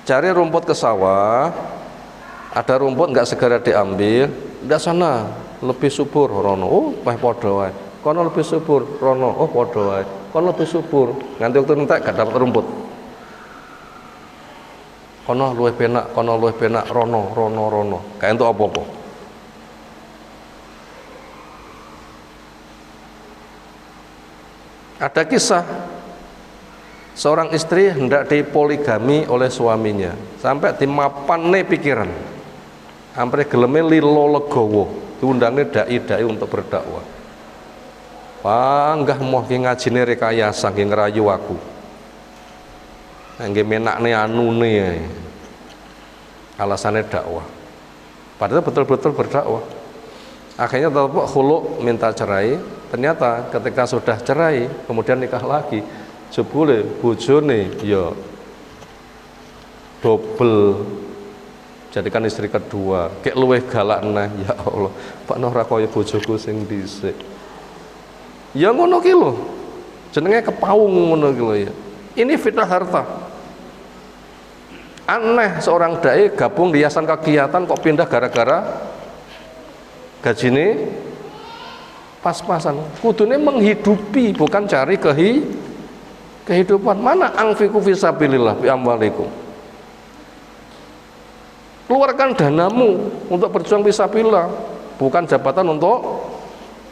Cari rumput ke sawah, ada rumput nggak segera diambil, tidak sana lebih subur rono, oh padha wae. Kono lebih subur rono, oh padha wae. Kono lebih subur, nganti waktu entek gak dapat rumput. Kono luwih penak, rono, kayak entuk apa-apa. Ada kisah seorang istri hendak dipoligami oleh suaminya, sampai dimapane pikiran, sampai geleme lilo legowo, diundangnya dai-dai untuk berdakwah. Panggah moh ki ngajine rekayasa ki ngerayu aku. Nggih menakne anune alasannya dakwah. Padahal betul-betul berdakwah. Akhirnya tetap khulu minta cerai. Ternyata ketika sudah cerai kemudian nikah lagi, jebule bojone ya double, jadikan istri kedua. Kek luwih galak nah, ya Allah. Pak noh ra kaya bojoku sing dhisik. Ya ngono ki lho. Jenenge kepaung ngono ki lho ya. Ini fitnah harta. Aneh seorang dai gabung di yayasan kegiatan kok pindah gara-gara gajine pas-pasan. Kudune menghidupi bukan cari kehidupan. Mana anfiqu fisabilillah bi amwalikum. Keluarkan danamu untuk berjuang fisabilillah, bukan jabatan untuk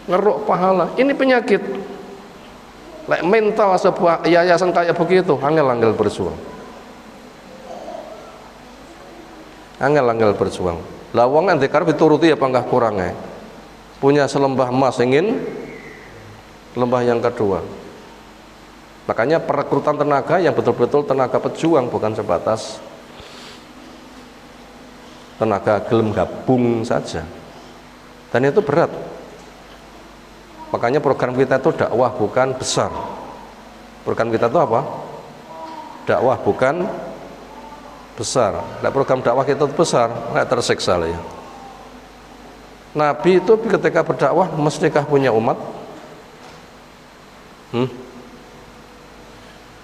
ngeruk pahala. Ini penyakit. Lek mental sebuah yayasan kayak begitu, angel-angel berjuang. Angel-angel berjuang. Lah wong nek karep dituruti apa enggak kurangnya. Punya selembah emas ingin lembah yang kedua. Makanya perekrutan tenaga yang betul-betul tenaga pejuang, bukan sebatas tenaga gelem gabung saja. Dan itu berat. Makanya program kita itu dakwah bukan besar. Program kita itu apa? Dakwah bukan besar. Nah, program dakwah kita itu besar, nggak tersiksa lah ya. Nabi itu ketika berdakwah mestikah punya umat?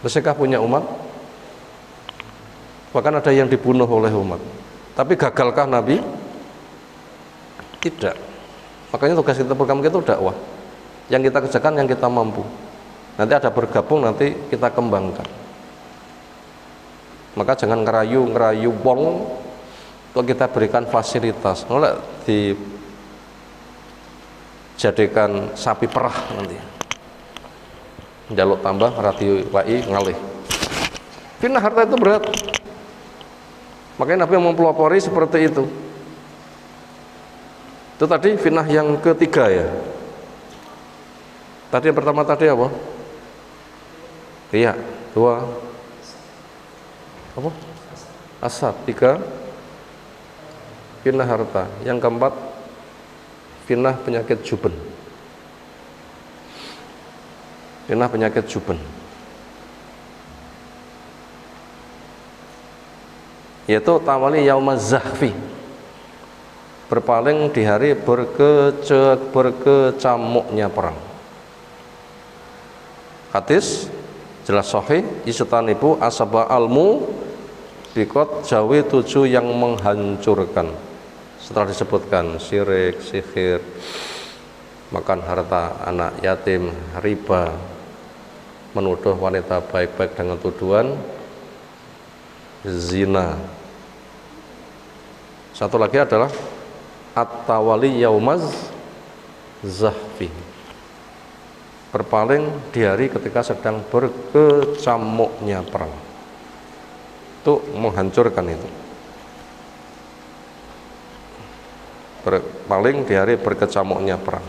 Mestikah punya umat? Bahkan ada yang dibunuh oleh umat. Tapi gagalkah Nabi? Tidak. Makanya tugas kita, program kita itu dakwah. Yang kita kerjakan yang kita mampu. Nanti ada bergabung, nanti kita kembangkan. Maka jangan ngerayu wong untuk kita berikan fasilitas. Oleh dijadikan sapi perah nanti. Jaluk tambah radio wai ngalih. Fitnah harta itu berat. Makanya Nabi mempelopori seperti itu. Itu tadi fitnah yang ketiga ya. Tadi yang pertama tadi apa? Iya, dua apa? Asad, tiga fitnah harta. Yang keempat fitnah penyakit juben. Fitnah penyakit juben. Yaitu tawali yaumaz zahfi, berpaling di hari berkecamuknya perang. Hadis jelas sahih, istanibu asaba almu Bikot jawi 7 yang menghancurkan. Setelah disebutkan syirik, sihir, makan harta anak yatim, riba, menuduh wanita baik-baik dengan tuduhan zina. Satu lagi adalah at-tawali yaumaz zahfi, berpaling di hari ketika sedang berkecamuknya perang. Itu menghancurkan itu. Berpaling di hari berkecamuknya perang.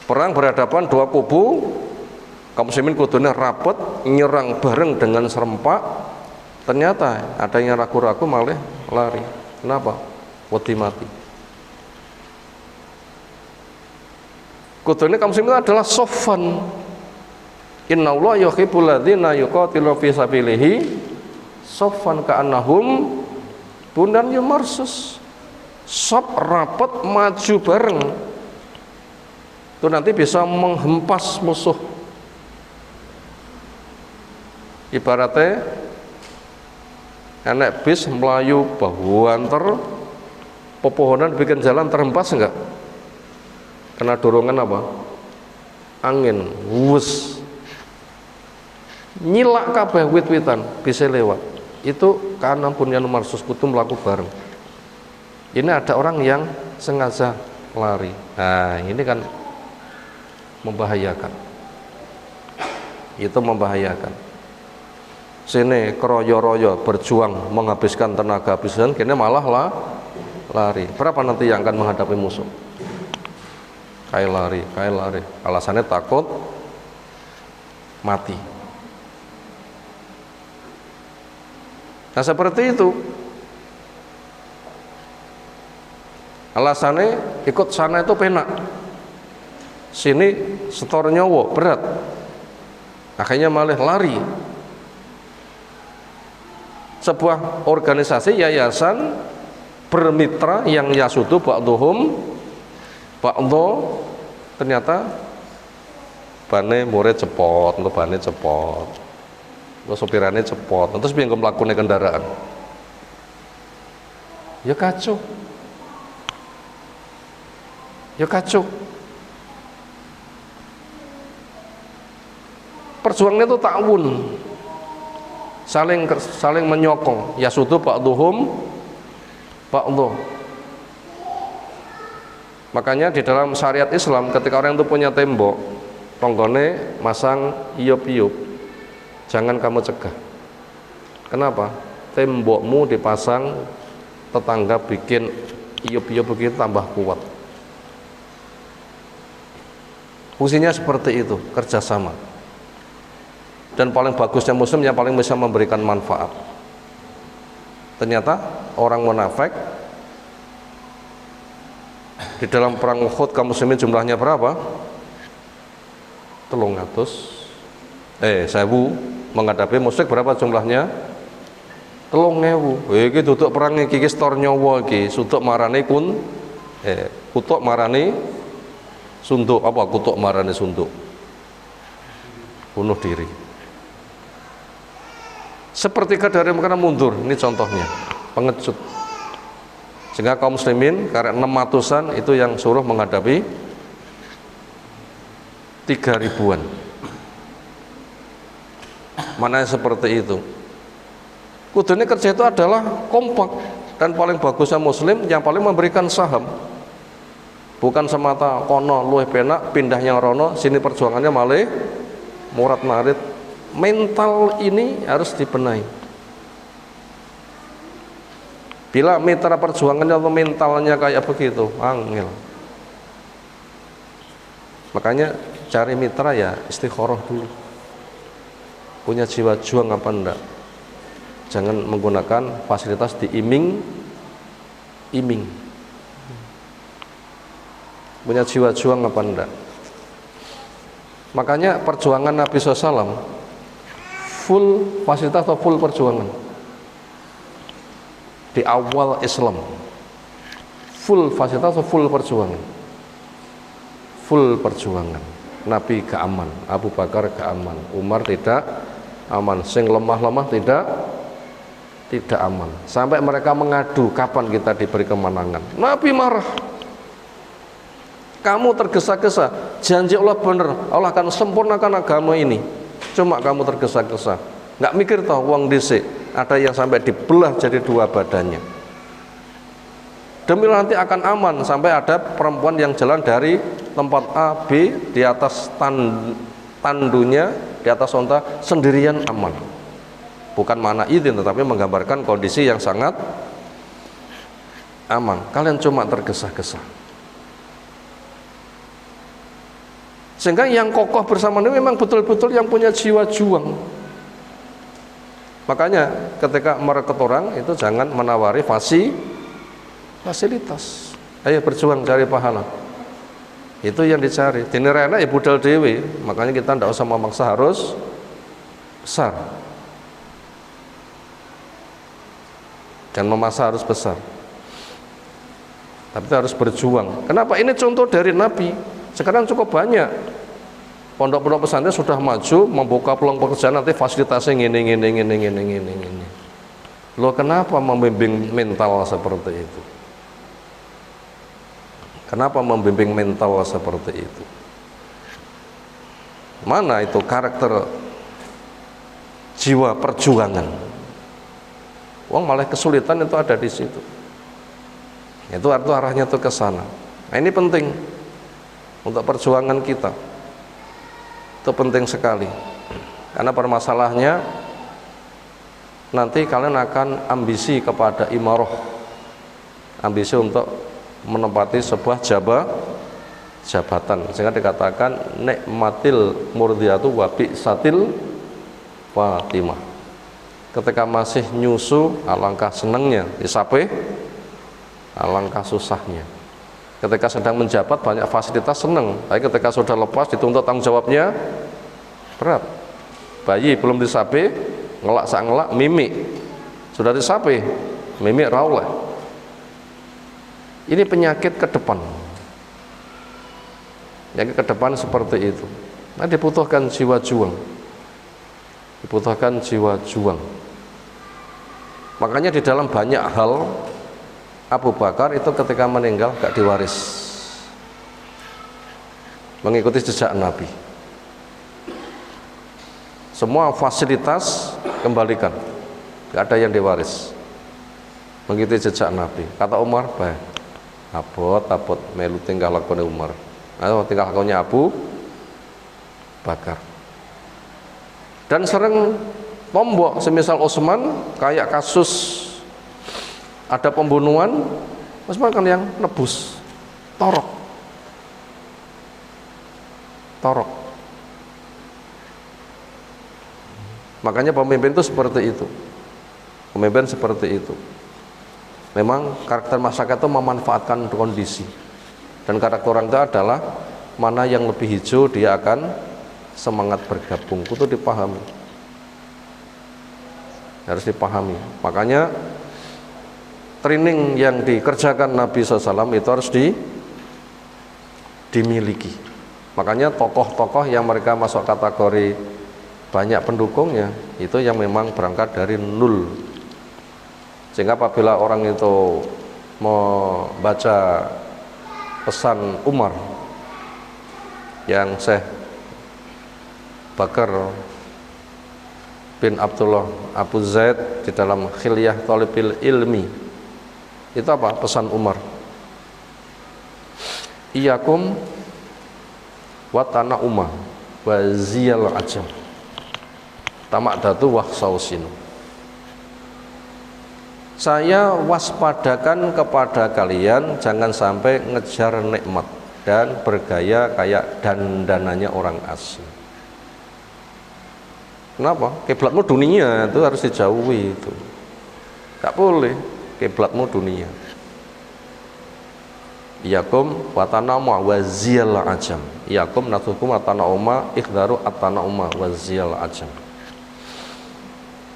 Perang berhadapan dua kubu, kaum muslimin kudune rapet nyerang bareng dengan serempak. Ternyata ada yang ragu-ragu malah lari. Kenapa? Wedi mati. Kudune kaum muslimin adalah soffan. Innallaha yuhibbul ladzina yuqatilu fi sabilihi soffan ka'annahum bunyan marsus. Sop rapat maju bareng. Itu nanti bisa menghempas musuh. Ibaratnya enek bis melayu bahu anter pepohonan bikin jalan terhempas enggak? Kena dorongan apa? Angin, wus. Nyilak kabeh wit-witan bisa lewat. Itu karena bunyan marsus kudu mlaku bareng. Ini ada orang yang sengaja lari. Nah, ini kan membahayakan. Itu membahayakan. Sini keroyo-royo berjuang menghabiskan tenaga habisan, kini malah lari. Berapa nanti yang akan menghadapi musuh? Kayak lari. Alasannya takut mati. Nah, seperti itu. Alasannya ikut sana itu penak, sini setor nyawa berat, akhirnya malah lari. Sebuah organisasi yayasan bermitra yang yasudu ba'duhum ba'do, ternyata bane murid cepot, bane cepot, sopirannya cepot, terus bingung melakukan kendaraan, ya kacau. Perjuangannya itu ta'awun, saling menyokong, yasudu ba'duhum ba'du. Makanya di dalam syariat Islam ketika orang itu punya tembok, tonggone masang iup-iup, jangan kamu cegah. Kenapa? Tembokmu dipasang, tetangga bikin iup-iup begitu tambah kuat. Fungsinya seperti itu, kerjasama. Dan paling bagusnya muslim yang paling bisa memberikan manfaat. Ternyata orang munafik di dalam perang Uhud kaum muslimin jumlahnya berapa? 300. 1000 menghadapi musyrik berapa jumlahnya? 3000. Iki duduk perang iki stor nyawa iki, suduk marani kutuk marani sunduk, apa kutuk marani sunduk, bunuh diri. Sepertiga dari mereka mundur. Ini contohnya, pengecut. Sehingga kaum muslimin karena 600-an itu yang suruh menghadapi 3000-an. Mana seperti itu? Kudunya kerja itu adalah kompak, dan paling bagusnya muslim yang paling memberikan saham. Bukan semata kono luwih penak pindahnya rono, sini perjuangannya malah murat marit. Mental ini harus dibenahi. Bila mitra perjuangannya atau mentalnya kayak begitu, angel. Makanya cari mitra ya istikharah dulu. Punya jiwa juang apa enggak? Jangan menggunakan fasilitas diiming-iming. Punya jiwa juang apa enggak? Makanya perjuangan Nabi SAW full fasilitas atau full perjuangan di awal Islam, full fasilitas atau full perjuangan? Full perjuangan. Nabi gak aman, Abu Bakar gak aman, Umar tidak aman, sing lemah-lemah tidak tidak aman. Sampai mereka mengadu kapan kita diberi kemenangan. Nabi marah. Kamu tergesa-gesa, janji Allah benar, Allah akan sempurnakan agama ini. Cuma kamu tergesa-gesa, nggak mikir toh uang dhisik, ada yang sampai dibelah jadi 2 badannya. Demi nanti akan aman, sampai ada perempuan yang jalan dari tempat A, B, di atas tandunya, di atas onta, sendirian aman. Bukan mana izin, tetapi menggambarkan kondisi yang sangat aman. Kalian cuma tergesa-gesa. Sehingga yang kokoh bersama ini memang betul-betul yang punya jiwa juang. Makanya ketika merekrut orang itu jangan menawari fasilitas. Ayo berjuang cari pahala. Itu yang dicari. Dini rena ya budal dewi. Makanya kita tidak usah memaksa harus besar. Dan memaksa harus besar. Tapi kita harus berjuang. Kenapa? Ini contoh dari Nabi. Sekarang cukup banyak pondok-pondok pesantren sudah maju membuka peluang pekerjaan, nanti fasilitasnya gini. Loh, kenapa membimbing mental seperti itu? Kenapa membimbing mental seperti itu? Mana itu karakter jiwa perjuangan? Wong malah kesulitan itu ada di situ. Itu arahnya tuh ke sana. Nah, ini penting untuk perjuangan kita. Itu penting sekali. Karena permasalahannya nanti kalian akan ambisi kepada imarah. Ambisi untuk menempati sebuah jabatan. Sehingga dikatakan nikmatil murdiyatu wa bi'satil fatimah. Ketika masih nyusu alangkah senangnya, disape alangkah susahnya. Ketika sedang menjabat banyak fasilitas senang, tapi ketika sudah lepas dituntut tanggung jawabnya berat. Bayi belum disape, ngelak mimik. Sudah disape, mimik rauleh. Ini penyakit ke depan. Penyakit ke depan seperti itu. Nah, dibutuhkan jiwa juang. Dibutuhkan jiwa juang. Makanya di dalam banyak hal Abu Bakar itu ketika meninggal gak diwaris, mengikuti jejak Nabi. Semua fasilitas kembalikan, gak ada yang diwaris, mengikuti jejak Nabi. Kata Umar, baik, abot melu tingkah lakunya Umar, atau tingkah lakunya Abu Bakar. Dan sering tombok, semisal Utsman kayak kasus ada pembunuhan, Utsman kan yang nebus, torok. Makanya pemimpin itu seperti itu. Pemimpin seperti itu. Memang karakter masyarakat itu memanfaatkan kondisi. Dan karakter orang itu adalah mana yang lebih hijau dia akan semangat bergabung. Itu dipahami. Harus dipahami. Makanya training yang dikerjakan Nabi SAW itu harus dimiliki. Makanya tokoh-tokoh yang mereka masuk kategori banyak pendukungnya itu yang memang berangkat dari nol. Sehingga apabila orang itu membaca pesan Umar yang Syekh Bakar bin Abdullah Abu Zaid di dalam Khilyah Thalibil Ilmi, itu apa pesan Umar? Iyakum wa tana'uma wa ziyal ajam tamakdatu wa sausinu. Saya waspadakan kepada kalian jangan sampai ngejar nikmat dan bergaya kayak dandanannya orang asing. Kenapa? Kiblatmu dunia, itu harus dijauhi itu. Gak boleh kiblatmu dunia. Iyakum watanama waziyal ajam. Iyakum natukum watanauma ikhdaru atanauma waziyal ajam.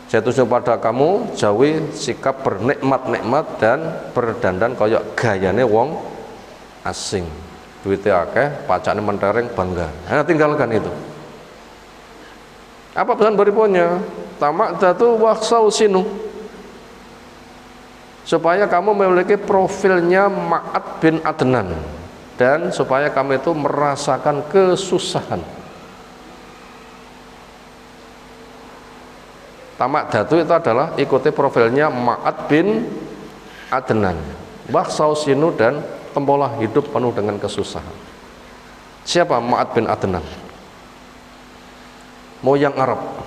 Saya tunjuk pada kamu jauhi sikap bernikmat-nikmat dan berdandan koyok gayane wong asing. Duitnya akeh, pacaknya mentereng bangga. Nah, tinggalkan itu. Apa pesan berikutnya? Tamak datu waksau sinu. supaya kamu memiliki profilnya Ma'ad bin Adnan, dan supaya kamu itu merasakan kesusahan. Tamak datu itu adalah ikuti profilnya Ma'ad bin Adnan, waksau sinu, dan tempolah hidup penuh dengan kesusahan. Siapa Ma'ad bin Adnan? Moyang Arab,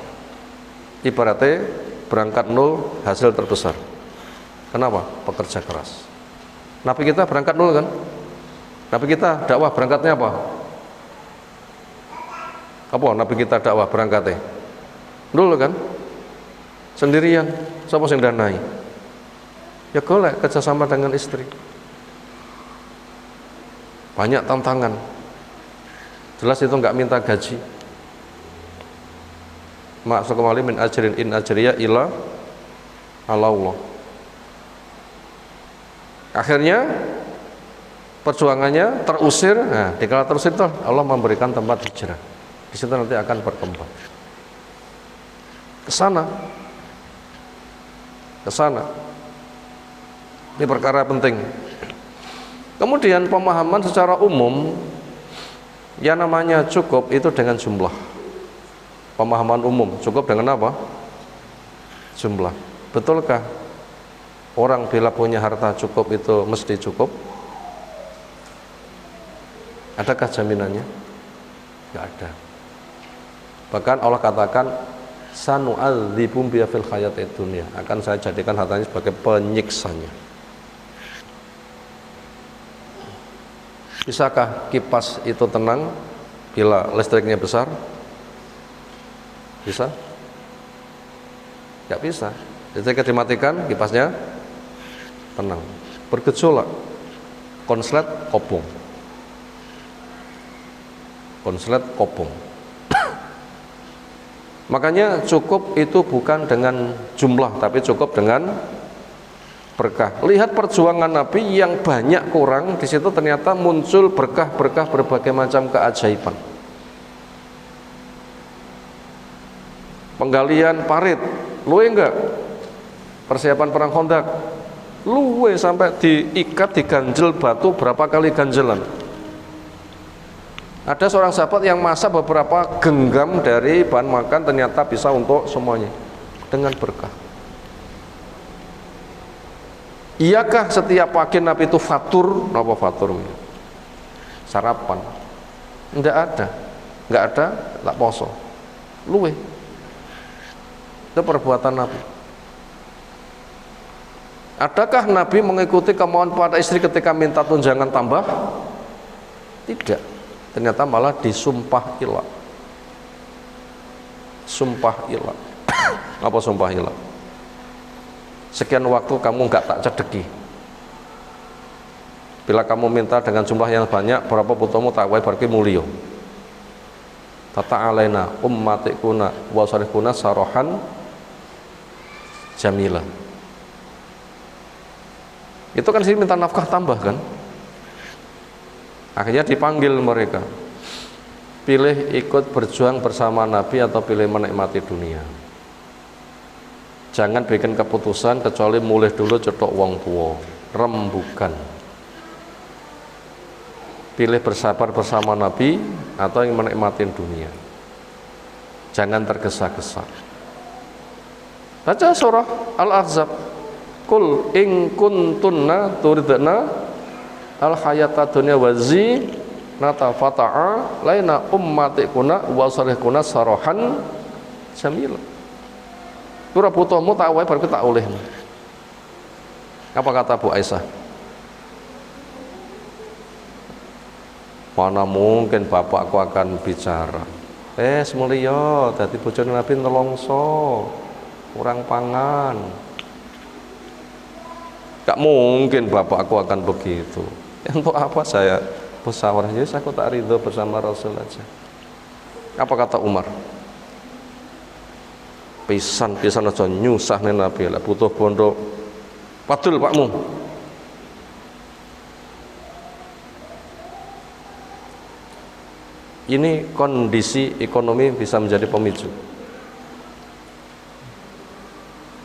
ibaratnya berangkat nol hasil terbesar. Kenapa? Pekerja keras. Nabi kita berangkat nol kan? Nabi kita dakwah berangkatnya apa? Apa Nabi kita dakwah berangkatnya? Nol kan? Sendirian. Siapa yang danai? Ya golek kerjasama dengan istri. Banyak tantangan. Jelas itu nggak minta gaji. Ma'asukum ali min ajrin in ajriya ila Allah. Akhirnya perjuangannya terusir. Nah, dikala terusir itu Allah memberikan tempat hijrah. Di situ nanti akan berkembang. Ke sana. Ini perkara penting. Kemudian pemahaman secara umum, yang namanya cukup itu dengan jumlah. Pemahaman umum, cukup dengan apa? Jumlah. Betulkah orang bila punya harta cukup itu mesti cukup? Adakah jaminannya? Tidak ada. Bahkan Allah katakan, sanu'adzibum biha fil hayatid dunya, akan saya jadikan hartanya sebagai penyiksanya. Bisakah kipas itu tenang bila listriknya besar? Bisa? Tidak bisa. Listriknya dimatikan, kipasnya tenang. Bergejolak, konslet kopong. Makanya cukup itu bukan dengan jumlah, tapi cukup dengan berkah. Lihat perjuangan Nabi yang banyak kurang, di situ ternyata muncul berkah-berkah berbagai macam keajaiban. Penggalian parit, luwe enggak? Persiapan perang Khandaq, luwe sampai diikat, diganjel batu berapa kali ganjelan. Ada seorang sahabat yang masak beberapa genggam dari bahan makan, ternyata bisa untuk semuanya dengan berkah. Iyakah setiap pagi Nabi itu fatur? Apa fatur? Sarapan? Enggak ada, tak poso. Luwe. Itu perbuatan Nabi. Adakah Nabi mengikuti kemauan para istri ketika minta tunjangan tambah? Tidak. Ternyata malah disumpah ilah. Sumpah ilah. Apa sumpah ilah? Sekian waktu kamu enggak tak cedeki. Bila kamu minta dengan jumlah yang banyak, berapa putumu tak wae barki mulio. Tata alaina ummatikuna wa sarihkuna sarohan jamila. Itu kan sih minta nafkah tambah kan. Akhirnya dipanggil mereka, pilih ikut berjuang bersama Nabi atau pilih menikmati dunia. Jangan bikin keputusan kecuali mulih dulu cetok wong tua, rembukan. Pilih bersabar bersama Nabi atau yang menikmati dunia. Jangan tergesa-gesa. Baca surah Al-Ahzab. Qul in kuntunna turidna al-hayata dunya wazi natafata'a laina ummatikuna wa sarihkuna sarohan jamila. Ora putuhmu tak wae bar tak oleh. Apa kata Bu Aisyah? Mana mungkin bapakku akan bicara. Semulya dadi bojone Nabi nelongso, kurang pangan. Gak mungkin bapakku akan begitu. Untuk apa saya bersawarah? Jadi aku tak ridho bersama Rasul aja. Apa kata Umar? Pisan aja nyusah nih Nabi lah, butuh bondo padul pakmu. Ini kondisi ekonomi bisa menjadi pemicu.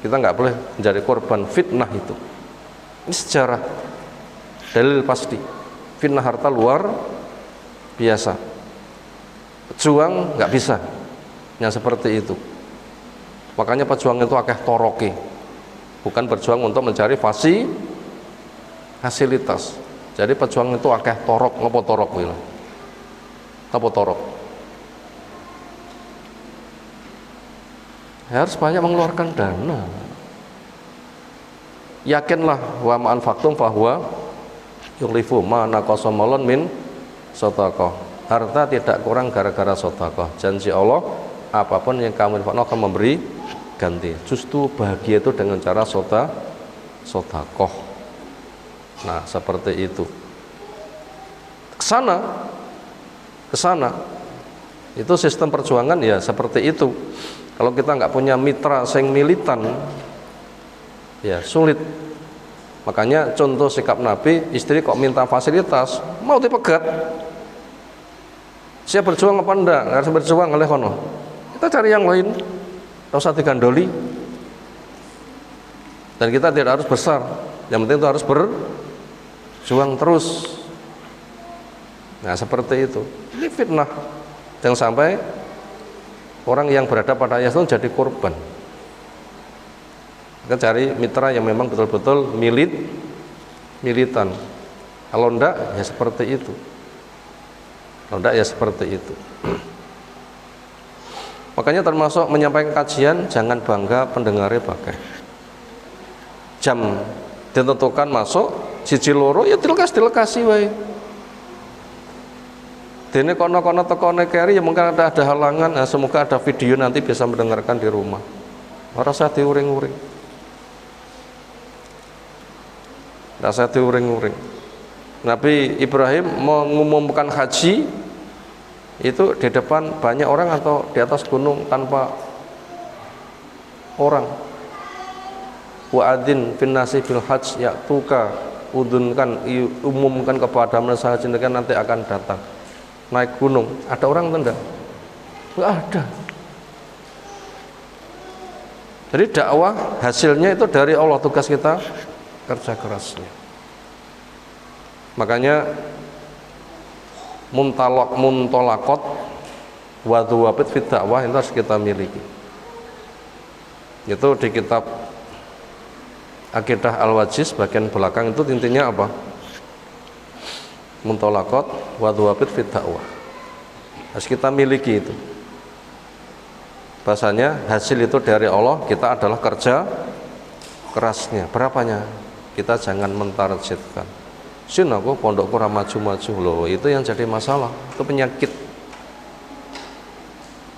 Kita nggak boleh menjadi korban fitnah itu. Ini sejarah, dalil pasti. Fitnah harta luar biasa. Pejuang nggak bisa yang seperti itu. Makanya pejuang itu akeh toroke, bukan berjuang untuk mencari fasilitas. Jadi pejuang itu akeh torok, ngopo torok wila. Apa torok? Harus banyak mengeluarkan dana. Yakinlah wa ma'an faktum fahuwa yukhlifu ma naqasa malun min shadaqah. Harta tidak kurang gara-gara sedekah. Janji Allah, apapun yang kamu infakkan akan memberi ganti. Justru bahagia itu dengan cara sedekah. Nah, seperti itu. Kesana itu sistem perjuangan ya seperti itu. Kalau kita nggak punya mitra sing militan, ya sulit. Makanya contoh sikap Nabi, istri kok minta fasilitas, mau dipegat. Siap berjuang apa enggak? Harus berjuang oleh kono. Kita cari yang lain, tak usah digandoli. Dan kita tidak harus besar, yang penting itu harus berjuang terus. Nah, seperti itu. Ini fitnah. Jangan sampai orang yang berada pada ayat itu jadi korban. Kita cari mitra yang memang betul-betul militan. Kalau enggak ya seperti itu. Kalau enggak ya seperti itu. Makanya termasuk menyampaikan kajian jangan bangga pendengarnya pakai. Jam ditentukan masuk siji loro ya dilekasi wae. Dene kono-kono tekone keri ya mungkin ada halangan. Nah, semoga ada video nanti bisa mendengarkan di rumah. Ora usah diuring-uring. Rasa diuring-uring. Nabi Ibrahim mengumumkan haji itu di depan banyak orang atau di atas gunung tanpa orang. Wa'adzin fin nasi bil hajj ya'tuka, umumkan kepada manusia jinkan nanti akan datang. Naik gunung, ada orang atau enggak? Enggak ada. Jadi dakwah hasilnya itu dari Allah, tugas kita kerja kerasnya. Makanya muntolakot wa dhuwabit fit dakwah itu harus kita miliki. Itu di kitab Aqidah Al-Wajiz bagian belakang itu intinya apa? Muntolakot wa dhuwabit fit dakwah. Harus kita miliki itu. Bahasanya hasil itu dari Allah, kita adalah kerja kerasnya. Berapanya? Kita jangan mentargetkan. Sin aku pondokku ora maju-maju loh, itu yang jadi masalah, itu penyakit.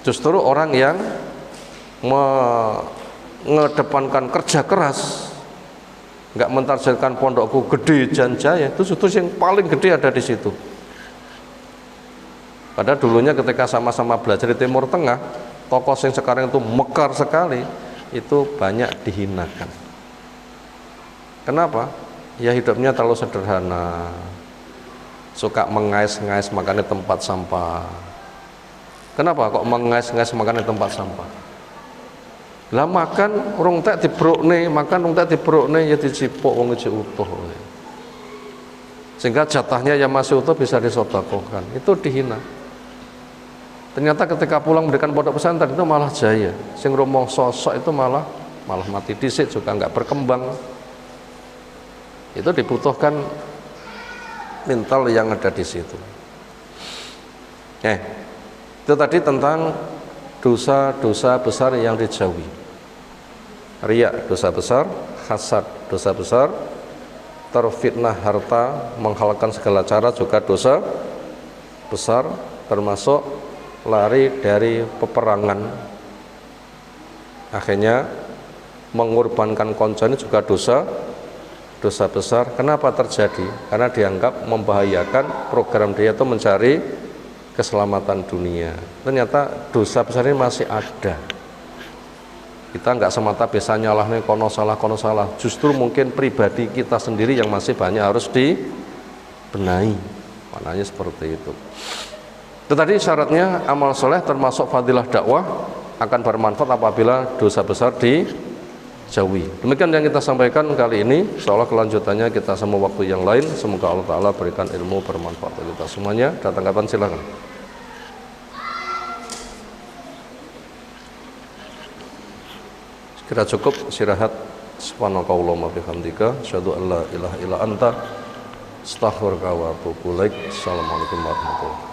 Justru orang yang mengedepankan kerja keras, nggak mentargetkan pondokku gede janjaya, itu justru yang paling gede ada di situ. Padahal dulunya ketika sama-sama belajar di Timur Tengah, tokoh yang sekarang itu mekar sekali, itu banyak dihinakan. Kenapa? Ya hidupnya terlalu sederhana, suka mengais-ngais makan di tempat sampah. Kenapa kok mengais-ngais makan di tempat sampah? Lah makan urung tek dibrukne, makan urung tek dibrukne ya dicipuk wong iki utuh. Sehingga jatahnya yang masih utuh bisa disedekahkan. Itu dihina. Ternyata ketika pulang memberikan pondok pesantren itu malah jaya. Sing romo sosok itu malah mati dhisik, juga enggak berkembang. Itu dibutuhkan mental yang ada di situ. Itu tadi tentang dosa-dosa besar yang dijauhi. Riya dosa besar, hasad dosa besar, terfitnah harta, menghalalkan segala cara juga dosa besar, termasuk lari dari peperangan. Akhirnya mengorbankan konco ini juga dosa besar. Kenapa terjadi? Karena dianggap membahayakan program dia itu mencari keselamatan dunia. Ternyata dosa besar ini masih ada. Kita nggak semata bisa nyalahnya kono salah. Justru mungkin pribadi kita sendiri yang masih banyak harus dibenahi. Maknanya seperti itu. Itu tadi syaratnya amal soleh termasuk fadilah dakwah akan bermanfaat apabila dosa besar jauhi. Demikian yang kita sampaikan kali ini. Insyaallah kelanjutannya kita sama waktu yang lain. Semoga Allah Ta'ala berikan ilmu bermanfaat bagi kita semuanya. Datang kapan silakan. Kira cukup istirahat. Subhanakallahumma bihamdika asyhadu an la ilaha illa anta astaghfiruka wa atubu ilaik. Assalamualaikum warahmatullahi wabarakatuh.